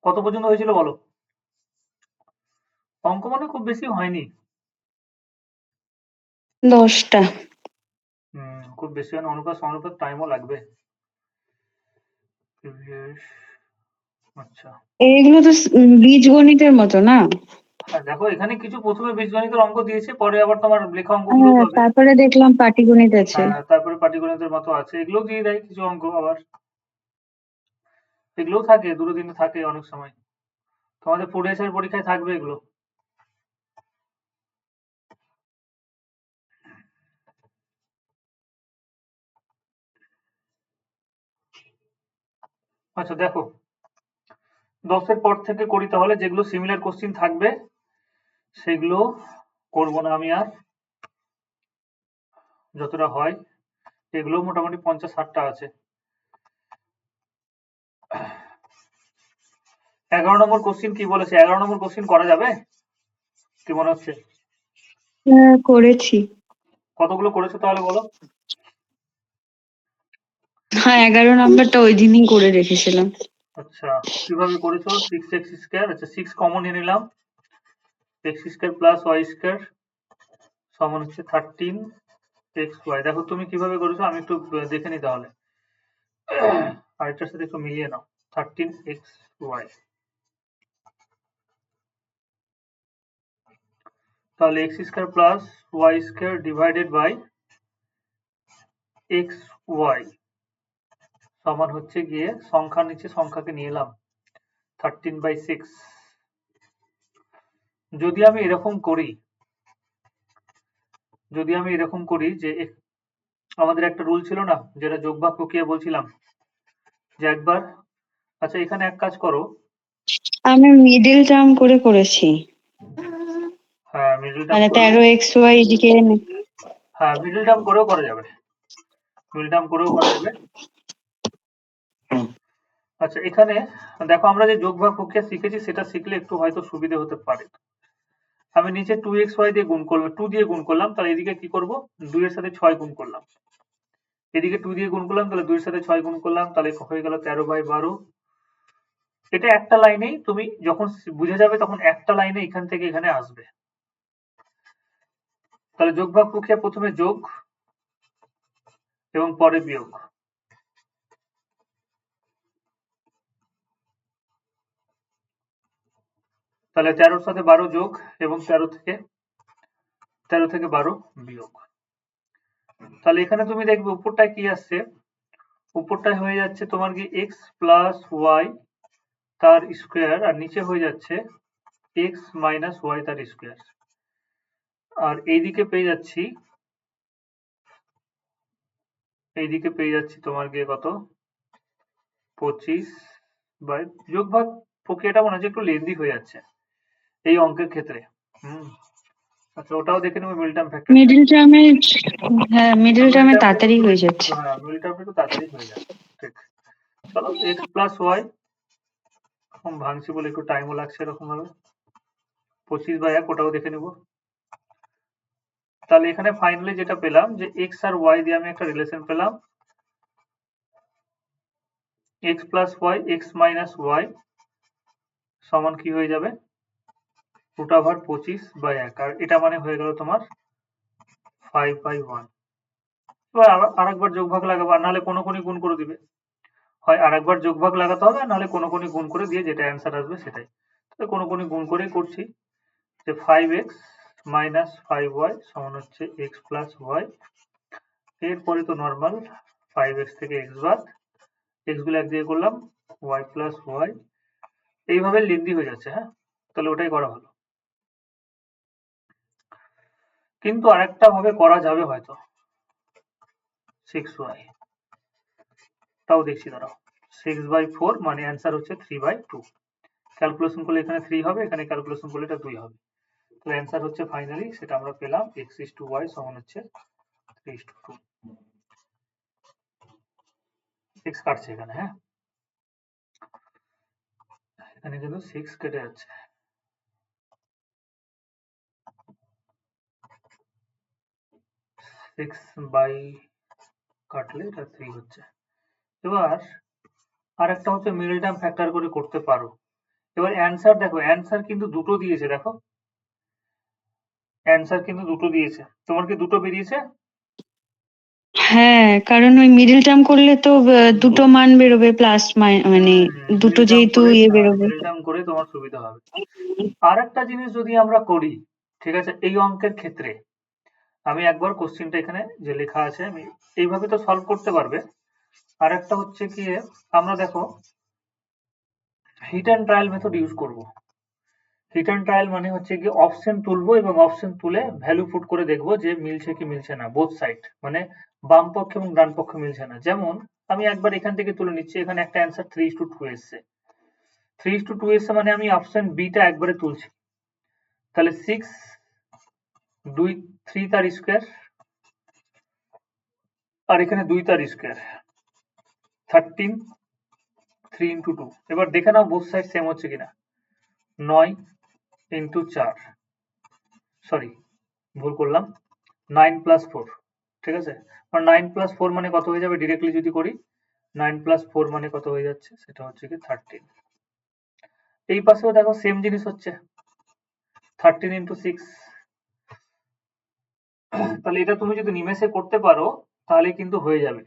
কত পর্যন্ত হয়েছিল বলো? অঙ্ক মানে খুব বেশি হয়নি। 10টা। খুব বেশি হয় না, অনুপাত সমানুপাত টাইমও লাগবে। আচ্ছা, এইগুলো তো বীজগণিতের মতো না? হ্যাঁ দেখো এখানে কিছু প্রথমে বীজগণিতের অঙ্ক দিয়েছে, পরে আবার তোমার লেখা অঙ্কগুলো হ্যাঁ, পাবে। তারপরে দেখলাম পাটিগণিত আছে। হ্যাঁ, তারপরে পাটিগণিতের মতো আছে, এগুলোও দিয়ে দেয় কিছু অঙ্ক আবার। এগুলোও থাকে, দুটো দিনে থাকে অনেক সময়। তোমাদের ফুড এর পরীক্ষায় থাকবে এগুলো। আচ্ছা দেখো, 10-এর পর থেকে করি তাহলে, যেগুলো সিমিলার কোশ্চিন থাকবে সেগুলো করবো না আমি আর। যতটা হয় এগুলো মোটামুটি 50-60টা আছে। 11 নম্বর কোশ্চিন কি বলেছে? 11 নম্বর কোশ্চিন করা যাবে কি মনে হচ্ছে? হ্যাঁ, করেছি। কতগুলো করেছো তাহলে বলো? হ্যাঁ, 11 নম্বরটা ওই দিনই করে রেখেছিলাম। আচ্ছা, কিভাবে করেছো? 6x², আচ্ছা 6 কমন নিয়ে নিলাম। x² প্লাস y² সমান হচ্ছে 13xy। দেখো তুমি কিভাবে করেছো, আমি একটু দেখে নিই তাহলে। আরেকটার সাথে একটু মিলিয়ে নাও। 13xy, তাহলে x² plus y² divided by xy সমান হচ্ছে গিয়ে, সংখ্যার নিচে সংখ্যাকে নিয়ে এলাম 13/6। যদি আমি এরকম করি, যে আমাদের একটা রুল ছিল না, যেটা যোগ ভাগ প্রক্রিয়া বলছিলাম, যে একবার, আচ্ছা এখানে এক কাজ করো। আমি মিডিল টার্ম করে করেছি। হ্যাঁ মিডল টার্ম মানে করেও, 13xy এদিকে হ্যাঁ মিডল টার্ম করেও করা যাবে, মিডল টার্ম করেও করা যাবে। আচ্ছা এখানে দেখো, আমরা যে যোগ ভাগ প্রক্রিয়া শিখেছি সেটা শিখলে একটু হয়তো সুবিধে হতে পারে। আমি নিচে 2xy দিয়ে গুণ করলাম, 2 দিয়ে গুণ করলাম, তাহলে এদিকে কি করব, 2 এর সাথে 6 গুণ করলাম। এদিকে 2 দিয়ে গুণ করলাম, তাহলে 2 এর সাথে 6 গুণ করলাম, তাহলে হয়ে গেল 13/12। এটা একটা লাইনেই, তুমি যখন বুঝে যাবে তখন একটা লাইনে এখান থেকে এখানে আসবে। তাহলে যোগ ভাগ প্রক্রিয়া, প্রথমে যোগ এবং পরে বিয়োগ। তাহলে 13-র সাথে 12 যোগ এবং 13 থেকে 12 বিয়োগ। তাহলে এখানে তুমি দেখবে উপরটায় কি আসছে, উপরটায় হয়ে যাচ্ছে তোমার কি এক্স প্লাস ওয়াই তার স্কোয়ার, আর নিচে হয়ে যাচ্ছে এক্স মাইনাস ওয়াই তার স্কোয়ার। আর এইদিকে পেয়ে যাচ্ছি তোমার গিয়ে কত, 25 বাই, যোগ ভাগ প্রক্রিয়াটা মনে হচ্ছে একটু লেন্দি হয়ে যাচ্ছে এই অঙ্কের ক্ষেত্রে। আচ্ছা ওটাও দেখে নেবো, মিডল টার্ম ফ্যাক্টরটা। মিডিল টার্মে। হ্যাঁ, মিডিল মিডল টার্মে টার্মটা তাড়াতাড়ি একটু, হয়ে যাচ্ছে। হ্যাঁ মিডল টার্মটা একটু তাড়াতাড়ি হয়ে যাবে। ঠিক, চলো এক্স প্লাস ওয়াই, এখন ভাঙছি বলে একটু টাইমও লাগছে এরকম ভাবে। 25/1, ওটাও দেখে নেবো। তাহলে এখানে ফাইনালি যেটা পেলাম, যে এক্স আর ওয়াই দিয়ে আমি একটা রিলেশন পেলাম, x plus y x minus y সমান কি হয়ে যাবে, √25/1, আর এটা মানে হয়ে গেল তোমার 5/1। এবার আরেকবার যোগ ভাগ লাগাবো, আর নাহলে কোনো গুণ করে দিবে। হয় আরেকবার যোগ ভাগ লাগাতে হবে, আর নাহলে কোনো গুণ করে দিয়ে যেটা অ্যান্সার আসবে সেটাই। তাহলে কোনো গুণ করেই করছি, যে 5x মাইনাস 5y সমান হচ্ছে এক্স প্লাস ওয়াই। এরপরে তো নর্মাল 5x থেকে এক্স বাদ, এক্স গুলো একদিকে করলাম, ওয়াই প্লাস ওয়াই, এইভাবে লেন্দি হয়ে যাচ্ছে। হ্যাঁ, তাহলে ওটাই করা হলো। কিন্তু আরেকটা ভাবে করা যাবে হয়তো, 6y, তাও দেখছি দাঁড়াও। 6/4 মানে অ্যান্সার হচ্ছে 3/2। ক্যালকুলেশন করলে এখানে 3 হবে, এখানে ক্যালকুলেশন করলে এটা 2 হবে। তো অ্যান্সার হচ্ছে ফাইনালি সেটা আমরা পেলাম, x/y সমান হচ্ছে 3:2। সিক্স কাটছে এখানে, হ্যাঁ এখানে কিন্তু 6 কেটে যাচ্ছে। 6 বাই কাটলে এটা 3 হচ্ছে। এবার আরেকটা হচ্ছে মিডল টার্ম ফ্যাক্টর করে করতে পারো। এবার অ্যান্সার দেখো, অ্যান্সার কিন্তু দুটো দিয়েছে, দেখো অ্যান্সার কিন্তু দুটো দিয়েছে। তোমার কি দুটো বেরিয়েছে? হ্যাঁ, কারণ ওই মিডল টার্ম করলে তো দুটো মান বেরোবে প্লাস মানে দুটো যেহেতু বেরোবে। মিডল টার্ম করে তোমার সুবিধা হবে। আর একটা জিনিস যদি আমরা করি, ঠিক আছে, এই অঙ্কের ক্ষেত্রে আমি একবার কোশ্চেনটা এখানে যে লেখা আছে আমি এইভাবে তো সলভ করতে পারবে। আর একটা হচ্ছে কি, আমরা দেখো hit and trial method use করব। হিট অ্যান্ড ট্রায়াল মানে হচ্ছে কি অপশন তুলবো এবং অপশন তুলে ভ্যালু পুট করে দেখবো যে মিলছে কি মিলছে না, বোথ সাইড মানে বাম পক্ষ এবং ডান পক্ষ মিলছে না। যেমন আমি একবার এখান থেকে তুলে নিচ্ছি, এখানে একটা অ্যান্সার 3:2 এসছে। 3:2 এসছে মানে আমি অপশন বিটা একবারে তুলছি, তাহলে 6 2 3 তার স্কোয়ার আর এখানে 2 তার স্কোয়ার 13 3 ইন্টু 2। এবার দেখে নাও বোথ সাইড সেম হচ্ছে কিনা। 9 ইন্টু 4, সরি ভুল করলাম, 9 প্লাস 4, ঠিক আছে। আর 9 প্লাস 4 মানে কত হয়ে যাবে ডিরেক্টলি যদি করি, 9 প্লাস 4 মানে কত হয়ে যাচ্ছে, সেটা হচ্ছে কি 13। এই পাশেও দেখো সেম জিনিস হচ্ছে 13 ইন্টু 6। তাহলে এটা তুমি যদি নিমেষে করতে পারো তাহলে কিন্তু হয়ে যাবে।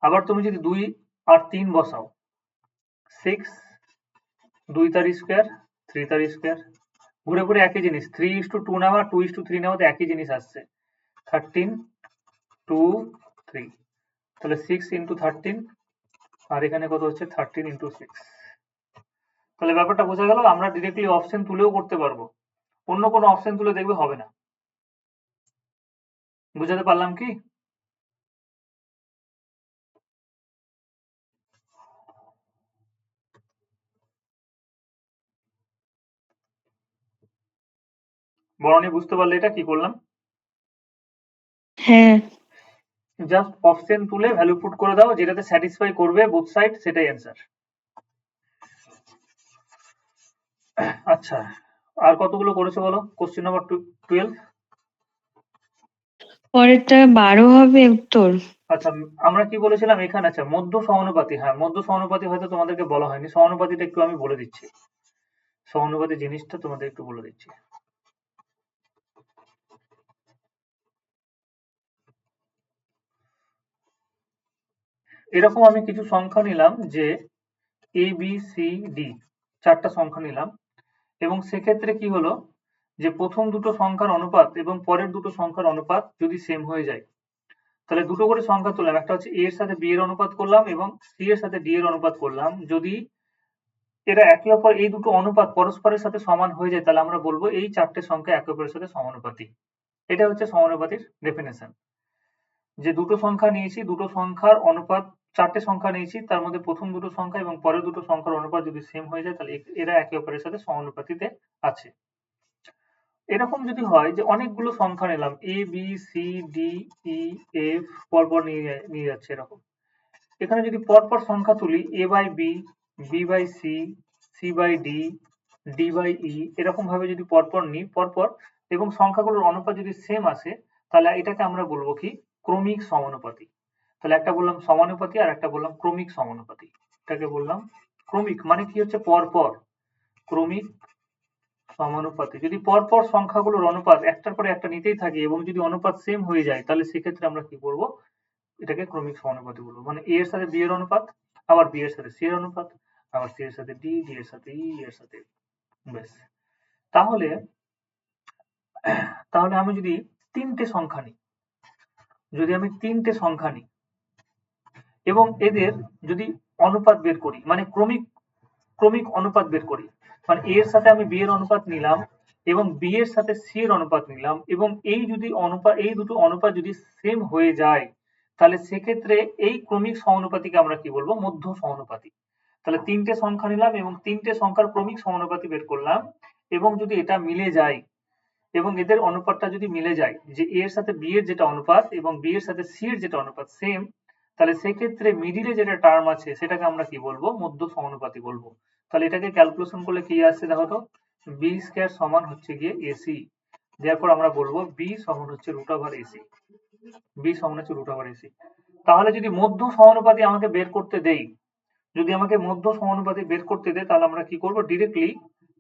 আবার তুমি যদি 2 আর 3 বসাও, 6 2 তার স্কোয়ার 3 তার স্কোয়ার, ঘুরে ঘুরে একই জিনিস, 3:2 নেওয়া 2:3 নেওয়া তো একই জিনিস আসছে, 13 2 3, তাহলে 6 ইন্টু 13 আর এখানে কত হচ্ছে 13 ইন্টু 6। তাহলে ব্যাপারটা বোঝা গেল, আমরা ডিরেক্টলি অপশন তুলেও করতে পারবো, অন্য কোনো অপশন তুলে দেখবে হবে না। বুঝাতে পারলাম কি? বরণী বুঝতে পারলে এটা কি করলাম? হ্যাঁ, জাস্ট অপশন তুলে ভ্যালু পুট করে দাও, যেটাতে স্যাটিসফাই করবে বোথ সাইড সেটাই অ্যান্সার। আচ্ছা, আর কতগুলো করেছো বলো? Question number 12। পরেরটা 12 হবে উত্তর। আচ্ছা, আমরা কি বলেছিলাম এখানে? আচ্ছা, মধ্য সমানুপাতি, হ্যাঁ মধ্য সমানুপাতি হয়তো তোমাদেরকে বলা হয়নি, সমানুপাতিটা একটু আমি বলে দিচ্ছি, সমানুপাতি জিনিসটা তোমাদের একটু বলে দিচ্ছি। এরকম আমি কিছু সংখ্যা নিলাম যে এ বি সি ডি, চারটা সংখ্যা নিলাম, এবং সেক্ষেত্রে কি হলো যে প্রথম দুটো সংখ্যার অনুপাত এবং পরের দুটো সংখ্যার অনুপাত যদি সেম হয়ে যায়, তাহলে দুটো করে সংখ্যা তুললাম, একটা হচ্ছে এ এর সাথে বি এর অনুপাত করলাম এবং সি এর সাথে ডি এর অনুপাত করলাম। যদি এরা একে অপর এই দুটো অনুপাত পরস্পরের সাথে সমান হয়ে যায় তাহলে আমরা বলবো এই চারটে সংখ্যা একে অপরের সাথে সমানুপাতিক। এটা হচ্ছে সমানুপাতির ডেফিনেশন, যে দুটো সংখ্যা নিয়েছি, দুটো সংখ্যার অনুপাত, চারটে সংখ্যা নিয়েছি, তার মধ্যে প্রথম দুটো সংখ্যা এবং পরের দুটো সংখ্যার অনুপাত যদি সেম হয়ে যায় তাহলে এরা একে অপরের সাথে সমানুপাতিতে আছে। এরকম যদি হয় যে অনেকগুলো সংখ্যা নিলাম, A B C D E F পরপর নিয়ে যাচ্ছে এরকম, এখানে যদি পরপর সংখ্যা তুলি A by B, B by C, C by D, D by E, এরকম ভাবে যদি পরপর নিই পরপর এবং সংখ্যাগুলোর অনুপাত যদি সেম আসে তাহলে এটাকে আমরা বলবো কি ক্রমিক সমানুপাতি। তাহলে একটা বললাম সমানুপাতি আর একটা বললাম ক্রমিক সমানুপাতি। এটাকে বললাম ক্রমিক, মানে কি হচ্ছে পরপর, ক্রমিক সমানুপাতি। যদি পরপর সংখ্যাগুলোর অনুপাত একটার পরে একটা নিতেই থাকি এবং যদি অনুপাত সেম হয়ে যায় তাহলে সেক্ষেত্রে আমরা কি করবো, এটাকে ক্রমিক সমানুপাতি বলবো। মানে এ এর সাথে বি এর অনুপাত, আবার বি এর সাথে সি এর অনুপাত, আবার সি এর সাথে ডি, ডি এর সাথে ই, এর সাথে, বেশ। তাহলে তাহলে আমি যদি তিনটে সংখ্যা নিই, যদি আমি তিনটে সংখ্যা নিই এবং এদের যদি অনুপাত বের করি, মানে ক্রমিক ক্রমিক অনুপাত বের করি, মানে এ এর সাথে আমি বি এর অনুপাত নিলাম এবং বি এর সাথে সি এর অনুপাত নিলাম এবং এই যদি অনুপাত, এই দুটো অনুপাত যদি সেম হয়ে যায় তাহলে সেক্ষেত্রে এই ক্রমিক সমানুপাতিকে আমরা কি বলবো, মধ্য সমানুপাতি। তাহলে তিনটে সংখ্যা নিলাম এবং তিনটে সংখ্যার ক্রমিক সমানুপাতি বের করলাম এবং যদি এটা মিলে যায় এবং এদের অনুপাতটা যদি মিলে যায়, যে এ এর সাথে বি এর যেটা অনুপাত এবং বি এর সাথে সি এর যেটা অনুপাত সেম, তাহলে সেক্ষেত্রে মিডিলে যেটা টার্ম আছে সেটাকে আমরা কি বলবো, মধ্য সমানুপাতি বলবো। তাহলে এটাকে ক্যালকুলেশন করলে কি আসছে দেখো তো, বি স্কয়ার সমান হচ্ছে গিয়ে এসি, দেওয়ার পর আমরা বলবো বি সমান হচ্ছে রুট ওভার এসি, বি সমান হচ্ছে রুট ওভার এসি। তাহলে যদি মধ্য সমানুপাতি আমাকে বের করতে দেই যদি আমাকে মধ্য সমানুপাতি বের করতে দেয় তাহলে আমরা কি করব, ডিরেক্টলি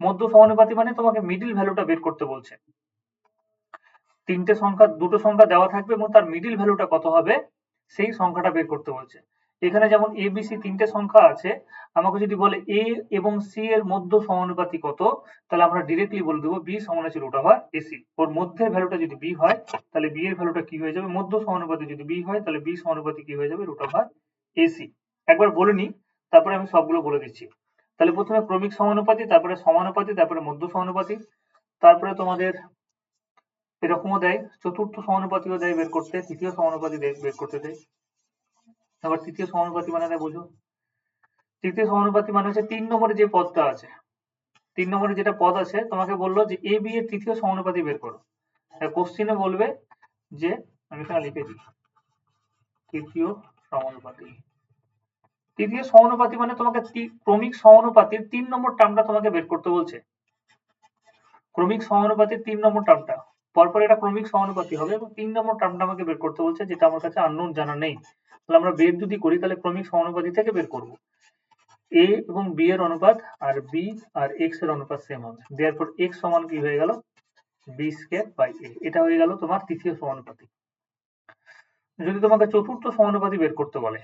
মধ্য সমানুপাতি মানে তোমাকে মিডিল ভ্যালুটা বের করতে বলছে। দুটো সংখ্যা দেওয়া থাকবে এবং তার মিডিল ভ্যালুটা কত হবে সেই সংখ্যাটা বের করতে বলছে। এখানে যেমন এ বি সি তিনটে সংখ্যা আছে, আমাকে যদি বলে এ এবং সি এর মধ্য সমানুপাতি কত, তাহলে আমরা ডিরেক্টলি বলে দেবো বি সমান আছে √এসি। ওর মধ্যের ভ্যালুটা যদি বি হয় তাহলে বি এর ভ্যালুটা কি হয়ে যাবে, মধ্য সমানুপাতি যদি বি হয় তাহলে বি সমানুপাতি কি হয়ে যাবে, √এসি। একবার বলে নি, তারপরে আমি সবগুলো বলে দিচ্ছি। তাহলে প্রথমে ক্রমিক সমানুপাতি, তারপরে সমানুপাতি, তারপরে মধ্য সমানুপাতি, তারপরে তোমাদের এরকমও দেয় চতুর্থ সমানুপাতিও দেয় বের করতে, তৃতীয় সমানুপাতি বের করতে দেয়। আবার তৃতীয় সমানুপাতি মানে দেয় বোঝো, তৃতীয় সমানুপাতি মানে হচ্ছে 3 নম্বরে যে পদটা আছে, 3 নম্বরে যেটা পদ আছে তোমাকে বললো যে এ বি এর তৃতীয় সমানুপাতি বের করো। কোশ্চিনে বলবে যে, আমি এখানে লিখেছি তৃতীয় সমানুপাতি। তৃতীয় সমানুপাতি মানে তোমাকে ক্রমিক সমানুপাতির 3 নম্বর টার্মটা তোমাকে বের করতে বলছে। ক্রমিক সমানুপাতির 3 নম্বর টার্মটা, পরপর এটা ক্রমিক সমানুপাতি হবে এবং 3 নম্বর টার্মটা আমাকে বের করতে বলছে, যেটা আমার কাছে আননোন জানা নেই। তাহলে আমরা বের যদি করি তাহলে ক্রমিক সমানুপাতি থেকে বের করব। এ এবং বি এর অনুপাত আর বি আর এক্স এর অনুপাত সেম হবে, দেয়ারফর এক্স সমান কি হয়ে গেল, বি স্কয়ার বাই এ। এটা হয়ে গেল তোমার তৃতীয় সমানুপাতি। যদি তোমাকে চতুর্থ সমানুপাতি বের করতে বলে,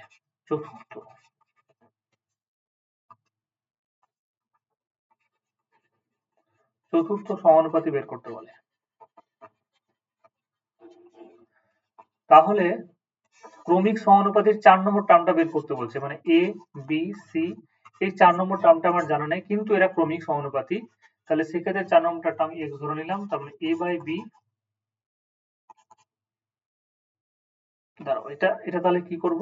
চতুর্থ সমানুপাতি বের করতে বলে, তাহলে ক্রমিক সমানুপাতির 4 নম্বর টার্মটা বের করতে বলছে, মানে এ বি সি এই 4 নম্বর টার্মটা আমার জানা নেই, কিন্তু এরা ক্রমিক সমানুপাতি। তাহলে সেক্ষেত্রে 4 নম্বর টার্ম এক্স ধরে নিলাম, তার মানে এ বাই বি। দাঁড়াও, এটা তাহলে কি করব,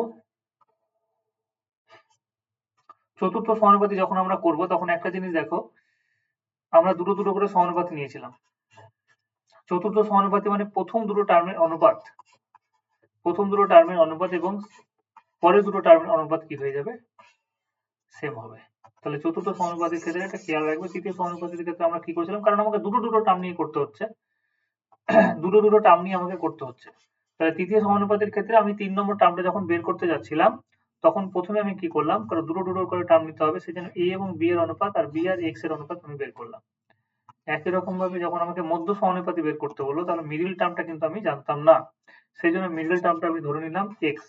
চতুর্থ সমানুপাতি যখন আমরা করব তখন একটা জিনিস দেখো, আমরা দুটো দুটো করে সমানুপাতি নিয়েছিলাম। চতুর্থ সমানুপাতি মানে প্রথম দুটো টার্মের অনুপাত, এবং পরের দুটো টার্মের অনুপাত কি হয়ে যাবে, সেম হবে। তাহলে চতুর্থ সমানুপাতির ক্ষেত্রে এটা খেয়াল রাখবে। তৃতীয় সমানুপাতির ক্ষেত্রে আমরা কি করেছিলাম, কারণ আমাকে দুটো দুটো টার্ম নিয়ে করতে হচ্ছে, দুটো দুটো টার্ম নিয়ে আমাকে করতে হচ্ছে। তাহলে তৃতীয় সমানুপাতির ক্ষেত্রে আমি 3 নম্বর টার্মটা যখন বের করতে যাচ্ছিলাম তখন প্রথমে আমি কি করলাম, কারণ দুটো দুটো করে টার্ম নিতে হবে, সেজন্য এ এবং বি এর অনুপাত আর বি আর এক্স এর অনুপাত আমি বের করলাম। একই রকম ভাবে যখন আমাকে মধ্য সমানুপাতি বের করতে বললো, তাহলে মিডল টার্মটা কিন্তু আমি জানতাম না, সেই জন্য মিডল টার্মটা আমি ধরে নিলাম এক্স।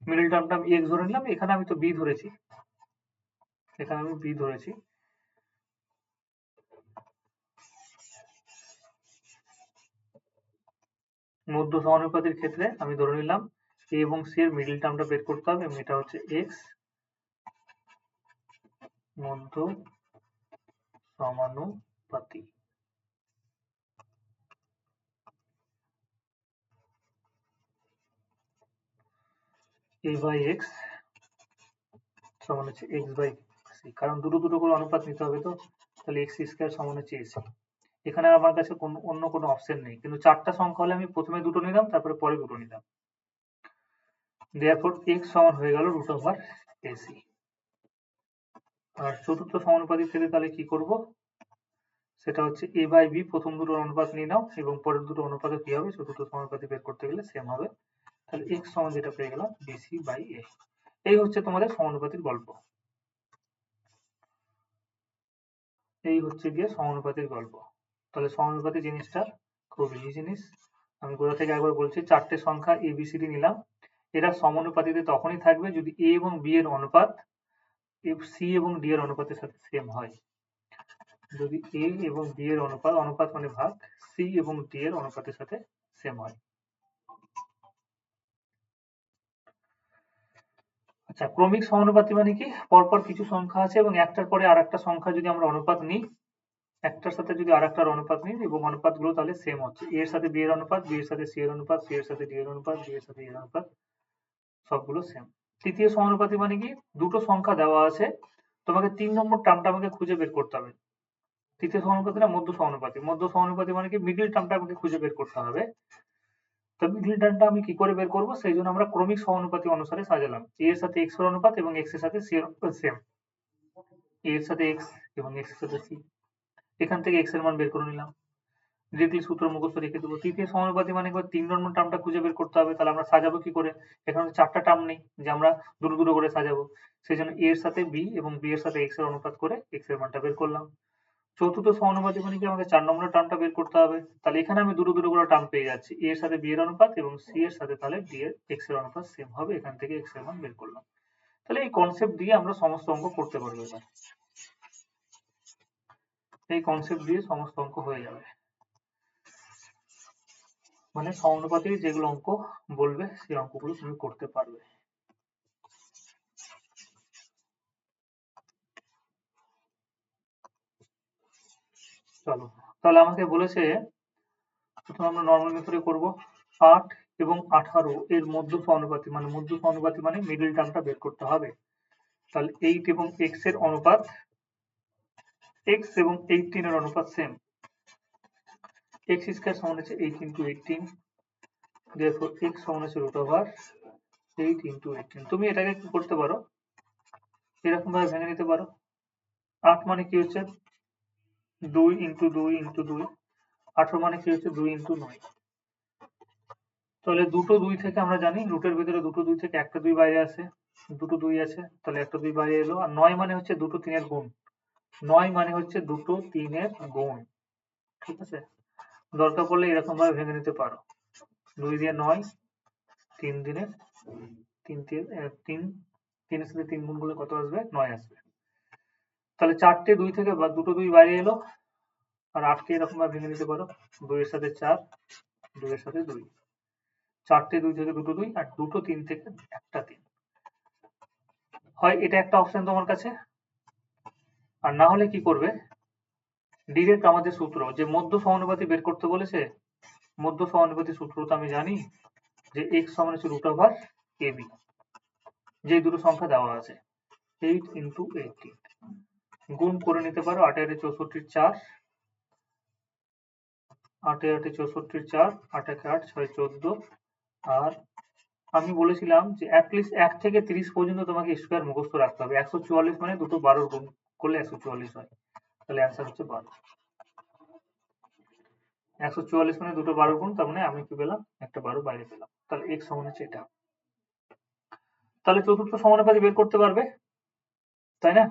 মিডল টার্মটা আমি এক্স ধরে নিলাম, এখানে আমি তো বি ধরেছি, এখানে আমি বি ধরেছি। মধ্য সমানুপাতির ক্ষেত্রে আমি ধরে নিলাম এ এবং সি এর মিডল টার্মটা বের করতে হবে, এবং এটা হচ্ছে এক্স মধ্য সমানুপাতি। এ বাই এক্স সমান হচ্ছে এক্স বাই সি, কারণ দুটো দুটো করে অনুপাত নিতে হবে তো, তাহলে এক্স স্কয়ার সমান হচ্ছে এসি। এখানে আমার কাছে অন্য কোনো অপশন নেই, কিন্তু 4টা সংখ্যা হলে আমি প্রথমে দুটো নিলাম, তারপরে পরে দুটো নিলাম। দেয়ারফর এক্স সমান হয়ে গেল √এসি। আর চতুর্থ সমানুপাতির ক্ষেত্রে তাহলে কি করব, সেটা হচ্ছে এ বাই বি, প্রথম দুটো অনুপাত নিয়ে নাও এবং পরের দুটো অনুপাতে কি হবে, চতুর্থ সমানুপাতি বের করতে গেলে সেম হবে। তাহলে এক্স সমান যেটা পেয়ে গেলাম বিসি বাই এ। এই হচ্ছে তোমাদের সমানুপাতির গল্প, এই হচ্ছে গিয়ে সমানুপাতির গল্প। তাহলে সমানুপাতি জিনিসটা খুব ইজি জিনিস। আমি কোথা থেকে একবার বলছি, 4টে সংখ্যা এ বি সি ডি নিলাম, এরা সমানুপাতিতে তখনই থাকবে যদি এ এবং বি এর অনুপাত সি এবং ডি এর অনুপাতের সাথে সেম হয়। যদি এ এবং বি এর অনুপাত মানে ভাগ, সি এবং ডি এর অনুপাতের সাথে সেম হয়। আচ্ছা, ক্রমিক সমানুপাতি মানে কি, পরপর কিছু সংখ্যা আছে এবং একটার পরে আরেকটা সংখ্যা যদি আমরা অনুপাত নিই, একটার সাথে যদি আরেকটার অনুপাত নিই এবং অনুপাতগুলো তাহলে সেম হচ্ছে, এ এর সাথে বি এর অনুপাত, বি এর সাথে সি এর অনুপাত, সি এর সাথে ডি এর অনুপাত, ডি এর সাথে এর অনুপাত, সবগুলো সেম। তৃতীয় সমানুপাতি মানে কি, দুটো সংখ্যা দেওয়া আছে, তোমাকে 3 নম্বর টার্মটা আমাকে খুঁজে বের করতে হবে। তৃতীয় সমানুপাতি না মধ্য সমানুপাতি, মধ্য সমানুপাতি মানে কি মিডল টার্মটা আমাকে খুঁজে বের করতে হবে। তো মিডল টার্মটা আমি কি করে বের করব, সেই জন্য আমরা ক্রমিক সমানুপাতি অনুসারে সাজালাম, এ এর সাথে এক্স এর অনুপাত এবং এক্স এর সাথে সি এর অনুপাত সেম, এ এর সাথে এক্স এবং এক্স এর সাথে সি, এখান থেকে এক্স এর মান বের করে নিলাম। ডিরেক্টলি সূত্র মুখস্থ রেখে দেবো। তৃতীয় সমানুপাতি মানে একবার 3 নম্বর টার্মটা খুঁজে বের করতে হবে। তাহলে আমরা সাজাবো কি করে? এখানে 4টা টার্ম নেই যে আমরা দুটো দুটো করে সাজাবো। সেই জন্য a এর সাথে b এবং b এর সাথে x এর অনুপাত করে x এর মানটা বের করলাম। চতুর্থ সমানুপাতি মানে কি আমাকে 4 নম্বরের টার্মটা বের করতে হবে। তাহলে এখানে আমি দুটো দুটো করে টার্ম পেয়ে যাচ্ছি। a এর সাথে b এর অনুপাত এবং c এর সাথে তাহলে d এর x এর অনুপাত সেম হবে। এখান থেকে x এর মান বের করলাম। তাহলে এই কনসেপ্ট দিয়ে আমরা সমস্ত অঙ্ক করতে পারবো এবার। এই কনসেপ্ট দিয়ে সমস্ত অঙ্ক হয়ে যাবে। মানে সমানুপাতিক যেগুলো অঙ্ক বলবে সেই অঙ্কগুলো তুমি করতে পারবে। চলো, তাহলে আমাকে বলেছে প্রথমে আমরা নর্মাল মেথডে করব। 8 এবং 18 এর মধ্য সমানুপাতি মানে মিডল টার্মটা বের করতে হবে। তাহলে 8 এবং x এর অনুপাত, x এবং 18 এর অনুপাত সেম। x স্কয়ার সমান হচ্ছে 8 into 18, therefore x সমান হচ্ছে √8 into 18। তুমি এটাকে কি করতে পারো, এরকম ভাবে ভেঙে নিতে পারো। 8 মানে কি হচ্ছে 2 into 2 into 2, 18 মানে কি হচ্ছে 2 into 9। তাহলে দুটো 2 থেকে আমরা জানি রুটের ভিতরে দুটো 2 থেকে একটা 2 বাইরে আসে, দুটো 2 আছে তাহলে একটা 2 বাইরে এলো। আর 9 মানে হচ্ছে দুটো 3 এর গুণ, 9 মানে হচ্ছে দুটো 3 এর গুণ। ঠিক আছে, দরকার পড়লে এরকম ভাবে ভেঙে নিতে পারো। 2 দিয়ে 9, 3 দিনে 3 3 এর সাথে 3 গুণ করলে কত আসবে? 9 আসবে। তাহলে চারটে 2 থেকে দুটো 2 বাইরে এলো। আর 8 কে এরকম ভাবে ভেঙে নিতে পারো, 2 এর সাথে 4, 2 এর সাথে 2, চারটে 2 থেকে দুটো 2 আর দুটো 3 থেকে একটা 3। হয় এটা একটা অপশন তোমার কাছে, আর না হলে কি করবে, ডিরেক্ট আমাদের সূত্র যে মধ্য সমানুপাতি বের করতে বলেছে, মধ্য সমানুপাতি সূত্র তো আমি জানি যে x সমান হচ্ছে √ab, যে দুটো সংখ্যা দেওয়া আছে 8 into 18, গুণ করে নিতে পারো। 8 8 64 4, 8 8 64 4, 8 1 8 6 14। আর আমি বলেছিলাম যে অ্যাটলিস্ট 1 থেকে 30 পর্যন্ত তোমাকে স্কয়ার মুখস্থ রাখতে হবে। 144 মানে দুটো 12 গুণ করলে 144 হয়। তাহলে অ্যান্সার হচ্ছে 12। 144 মানে দুটো 12 গুণ, তার মানে আমি কি পেলাম? একটা 12 বাইরে পেলাম। তাহলে x সমান হচ্ছে এটা। তাহলে চতুর্থ সমানুপাতি বের করতে পারবে, তাই না?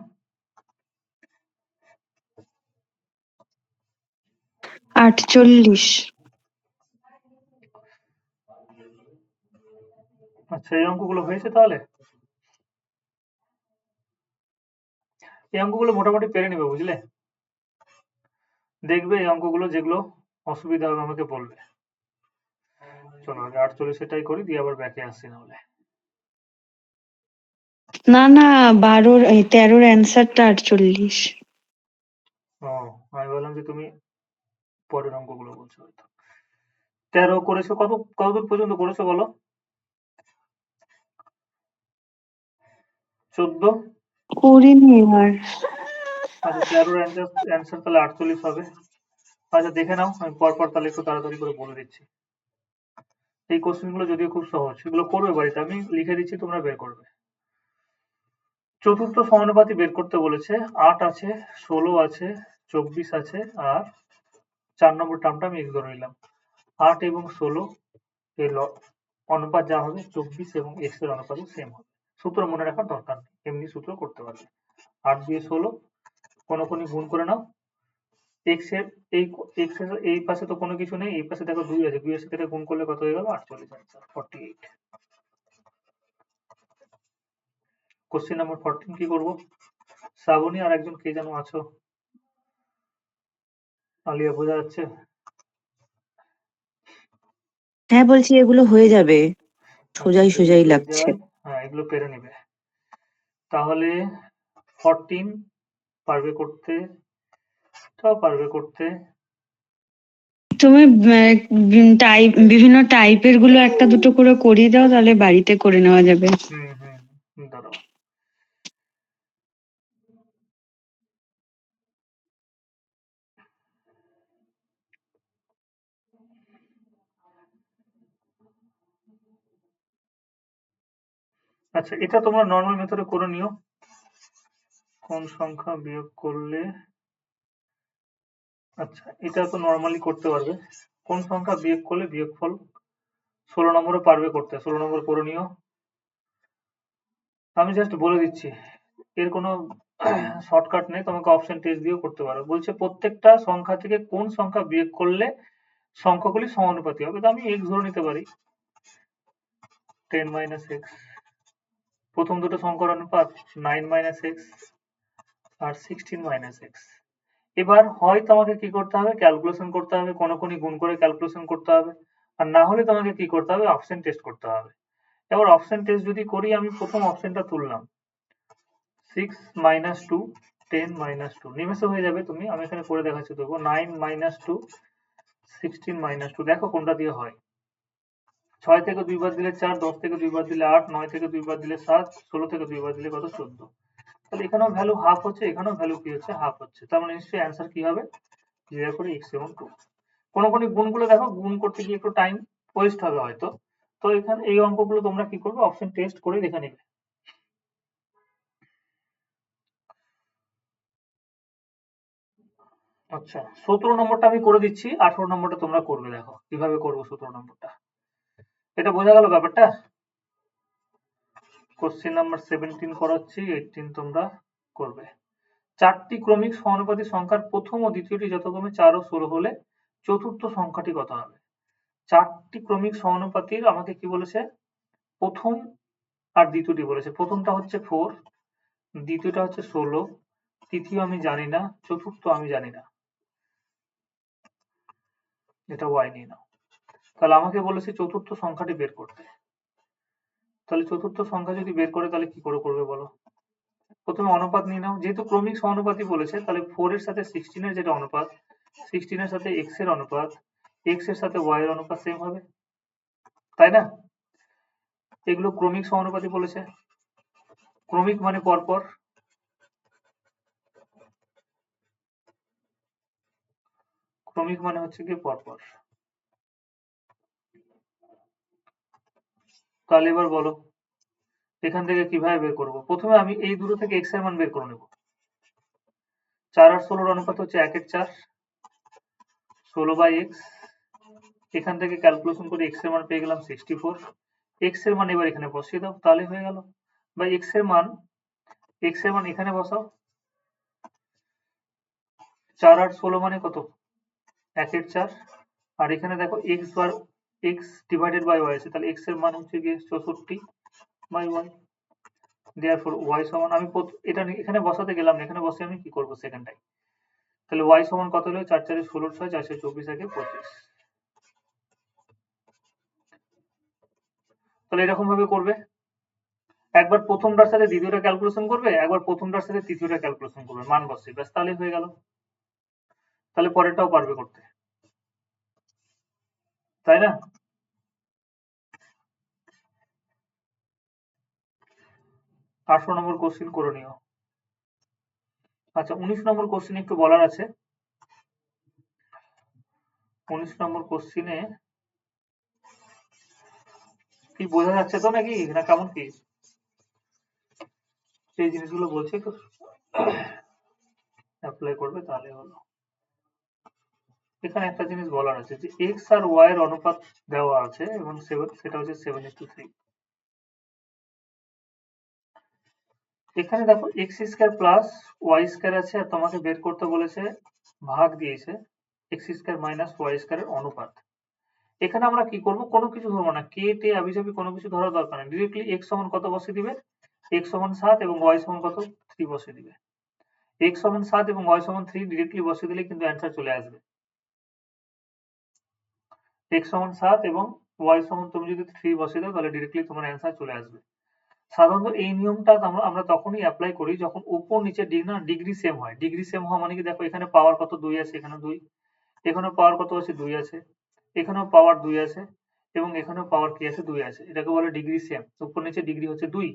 48। আচ্ছা, এই অঙ্কগুলো হয়েছে তাহলে? এই অঙ্কগুলো মোটামুটি পেরে নেবে, বুঝলে? দেখবে এই অঙ্কগুলো যেগুলো অসুবিধা হবে আমাকে বলবে। চলো আগে 48 এটাই করি, দিয়ে আবার ব্যাকে আসছি নাহলে। না না, 13-র অ্যান্সারটা 48। ও, আমি বললাম যে তুমি পরের অঙ্কগুলো বলছো হয়তো। 13 করেছো, কতদূর পর্যন্ত করেছো বলো? 14? করিনি এবার। আচ্ছা, 13-র অ্যান্সার তাহলে 48 হবে। আচ্ছা দেখে নাও, আমি পরপর তাহলে একটু তাড়াতাড়ি করে বলে দিচ্ছি। এই কোশ্চেন গুলো যদিও খুব সহজ, এগুলো করবে বাড়িতে, আমি লিখে দিচ্ছি তোমরা বের করবে। চতুর্থ সমানুপাতি বের করতে বলেছে। 8 আছে, 16 আছে, 24 আছে, আর 4 নম্বর টার্মটা আমি x ধরে নিলাম। 8 এবং 16 এর অনুপাত যা হবে 24 এবং x এর অনুপাতও সেম হবে। সূত্র মনে রাখার দরকার নেই, এমনি সূত্র করতে পারবে। 8 দিয়ে 16 কোনখানে গুণ করে নাও। x এর এই পাশে তো কোনো কিছু নেই, এই পাশে দেখো 2 আছে, 2 এর সাথে এটা গুণ করলে কত হয়ে গেল? 48 আনসার 48। কোশ্চেন নাম্বার 14 কি করব? শ্রাবণী আর একজন কে যেন আছো, আলিয়া বোঝা যাচ্ছে? হ্যাঁ বলছি এগুলো হয়ে যাবে, সোজাই আচ্ছা, যদি সোজাই হয়ে লাগছে। যায়, হ্যাঁ এগুলো পেরে নেবে। তাহলে 14 পারবে করতে, তাও পারবে করতে। তুমি বিভিন্ন টাইপের গুলো একটা দুটো করে করিয়ে দাও, তাহলে বাড়িতে করে নেওয়া যাবে। দাঁড়াও। আচ্ছা, এটা তোমরা নর্মাল মেথডে করে নিও। কোন সংখ্যা বিয়োগ করলে আচ্ছা, এটা তো নর্মালি করতে পারবে। কোন সংখ্যা বিয়োগ করলে বিয়োগফল 16 নম্বরে পারবে করতে, 16 নম্বর করে নিও। আমি জাস্ট বলে দিচ্ছি, এর কোনো শর্টকাট নেই, তোমাকে অপশন টেস্ট দিয়েও করতে পারো। বলছে প্রত্যেকটা সংখ্যা থেকে কোন সংখ্যা বিয়োগ করলে সংখ্যাগুলি সমানুপাতি হবে। তো আমি x ধরে নিতে পারি, 10 মাইনাস এক্স। প্রথম দুটো সংখ্যার অনুপাত 9 মাইনাস এক্স আর 16 মাইনাস এক্স। এবার হয় তোমাকে কি করতে হবে, ক্যালকুলেশন করতে হবে, কোনখানি গুণ করে ক্যালকুলেশন করতে হবে, আর না হলে তোমাকে কি করতে হবে, অপশন টেস্ট করতে হবে। এবার অপশন টেস্ট যদি করি, আমি প্রথম অপশনটা তুললাম 6 মাইনাস 2 10 মাইনাস 2, নিমেষে হয়ে যাবে। তুমি, আমি এখানে করে দেখাচ্ছি তবু। 9 মাইনাস 2 16 মাইনাস 2, দেখো কোনটা দিয়ে হয়। 6 থেকে 2 বার দিলে 4, 10 থেকে 2 বার দিলে 8, 9 থেকে 2 বার দিলে 7, 16 থেকে 2 বার দিলে কত, 14। তাহলে এখানেও ভ্যালু হাফ হচ্ছে, এখানেও ভ্যালু কি হচ্ছে, হাফ হচ্ছে। তার মানে নিশ্চয়ই অ্যান্সার কি হবে, 0 করে x এবং 2। কোন গুণগুলো দেখো, গুণ করতে গিয়ে একটু টাইম ওয়েস্ট হবে হয়তো, তো এখানে এই অঙ্কগুলো তোমরা কি করবে, অপশন টেস্ট করে দেখে নেবে। আচ্ছা, 17 নম্বরটা আমি করে দিচ্ছি, 18 নম্বরটা তোমরা করবে। দেখো কিভাবে করবো 17 নম্বরটা, এটা বোঝা গেল ব্যাপারটা। কোশ্চেন নাম্বার 17 করাচ্ছি, 18 তোমরা করবে। চারটি ক্রমিক সমানুপাতিক সংখ্যার প্রথম ও দ্বিতীয়টি যথাক্রমে 4 ও 16 হলে চতুর্থ সংখ্যাটি কত হবে। চারটি ক্রমিক সমানুপাতির আমাকে কি বলেছে, প্রথম আর দ্বিতীয়টি বলেছে। প্রথমটা হচ্ছে 4, দ্বিতীয়টা হচ্ছে 16, তৃতীয় আমি জানি না, চতুর্থ আমি জানি না। এটা y নিয়ে নাও। তাহলে আমাকে বলেছে চতুর্থ সংখ্যাটি বের করতে। তাহলে চতুর্থ সংখ্যা যদি বের করে, তাহলে কি করে করবে বলো। প্রথমে অনুপাত নিয়ে নাও, যেহেতু ক্রমিক সমানুপাতি বলেছে, তাহলে 4 এর সাথে 16 এর যেটা অনুপাত, 16 এর সাথে x এর অনুপাত, x এর সাথে y এর অনুপাত সেম হবে, তাই না? এগুলো ক্রমিক সমানুপাতি বলেছে। ক্রমিক মানে পরপর, ক্রমিক মানে হচ্ছে কি পরপর। তাহলে এবার বলো এখান থেকে কিভাবে বের করব। প্রথমে আমি এই দুটো থেকে x এর মান বের করে নেব। 4 আর 16 এর অনুপাত হচ্ছে 1 এর 4, 16 বাই x। এখান থেকে ক্যালকুলেশন করে x এর মান পেয়ে গেলাম 64। x এর মান এবার এখানে বসিয়ে দাও, তাহলে হয়ে গেল। বা x এর মান এখানে বসাও। 4 আর 16 মানে কত, 1 এর 4। আর এখানে দেখো x ডিভাইডেড বাই y আছে, তাহলে x এর মান হচ্ছে গিয়ে 64 বাই y। দেয়ারফর y সমান, আমি এটা এখানে বসাতে গেলাম না, এখানে বসে আমি কি করব সেকেন্ডটাই। তাহলে y সমান কত হলো, 4 4 16 6 4 24 একে 25। তাহলে এরকম ভাবে করবে, একবার প্রথমটার সাথে দ্বিতীয়টা ক্যালকুলেশন করবে, একবার প্রথমটার সাথে তৃতীয়টা ক্যালকুলেশন করবে, মান বসিয়ে, ব্যাস তাহলে হয়ে গেল। তাহলে পরেরটাও পারবে করতে, তাই না? 18 নম্বর কোশ্চেন করে নিও। আচ্ছা, 19 নম্বর কোশ্চেন একটু বলার আছে। 19 নম্বর কোশ্চেনে কি বোঝা যাচ্ছে তো নাকি, না কেমন কি, সেই জিনিসগুলো বলছে, একটু অ্যাপ্লাই করবে তাহলে হলো। এখানে একটা জিনিস বলার আছে যে x আর y এর অনুপাত দেওয়া আছে এবং সেটা হচ্ছে 7:3। এখানে দেখো x square plus y square আছে, আর তোমাকে বের করতে বলেছে, ভাগ দিয়েছে x স্কয়ার মাইনাস y স্কয়ারের অনুপাত। এখানে আমরা কি করব, কোনো কিছু ধরবো না, কে টে আবিজাবি কোনো কিছু ধরার দরকার নেই। ডিরেক্টলি x সমান কত বসিয়ে দিবে, x সমান 7 এবং y সমান কত, 3 বসিয়ে দিবে। x সমান 7 এবং y সমান 3 ডিরেক্টলি বসিয়ে দিলে কিন্তু অ্যান্সার চলে আসবে। x সমান 7 এবং y সমান তুমি যদি 3 বসিয়ে দাও, তাহলে ডিরেক্টলি তোমার অ্যান্সার চলে আসবে। সাধারণত এই নিয়মটা আমরা তখনই অ্যাপ্লাই করি যখন উপর নিচে ডিগ্রি সেম হয়। ডিগ্রি সেম হওয়া মানে কি, দেখো এখানে পাওয়ার কত 2 আছে, এখানে 2, এখানে পাওয়ার কত আছে 2 আছে, এখানেও পাওয়ার 2 আছে এবং এখানেও পাওয়ার কি আছে 2 আছে, এটাকে বলে ডিগ্রি সেম। উপর নিচে ডিগ্রি হচ্ছে 2,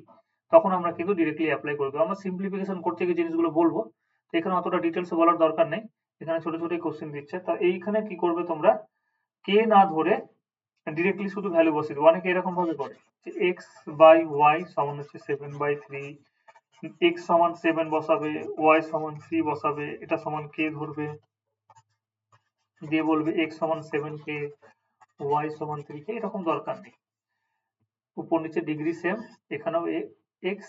তখন আমরা কিন্তু ডিরেক্টলি অ্যাপ্লাই করব। আমরা সিম্পলিফিকেশন করতে গিয়ে জিনিসগুলো বলবো, তো এখানে অতটা ডিটেলসে বলার দরকার নেই, এখানে ছোট ছোট কোশ্চেন দিচ্ছে। তা এইখানে কি করবে তোমরা, কে না ধরে ডিরেক্টলি শুধু ভ্যালু বসিয়ে দেবো। অনেকে এরকম ভাবে করে যে x বাই y সমান হচ্ছে 7/3, x সমান 7 বসাবে, y সমান 3 বসাবে, এটা সমান k ধরবে, দিয়ে বলবে x সমান 7k, y সমান 3k, এরকম দরকার নেই। উপর নিচে ডিগ্রি সেম, এখানেও x,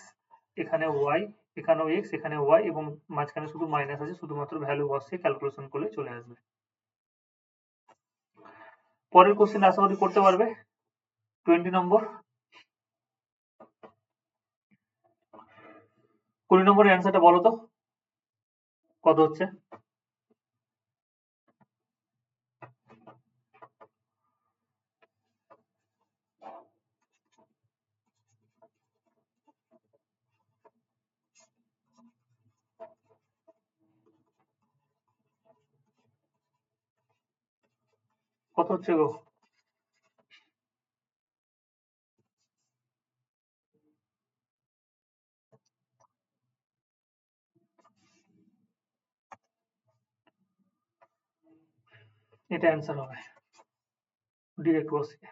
এখানে y, এখানেও x, এখানে y, এবং মাঝখানে শুধু মাইনাস আছে, শুধুমাত্র ভ্যালু বসিয়ে ক্যালকুলেশন করলে চলে আসবে। পরের কোশ্চেন আশা করি করতে পারবে। 20 নম্বর, 20 নম্বরের অ্যান্সারটা বলো তো কত হচ্ছে? কত হচ্ছে গো? এটা অ্যান্সার হবে ডিরেক্ট বসিয়ে।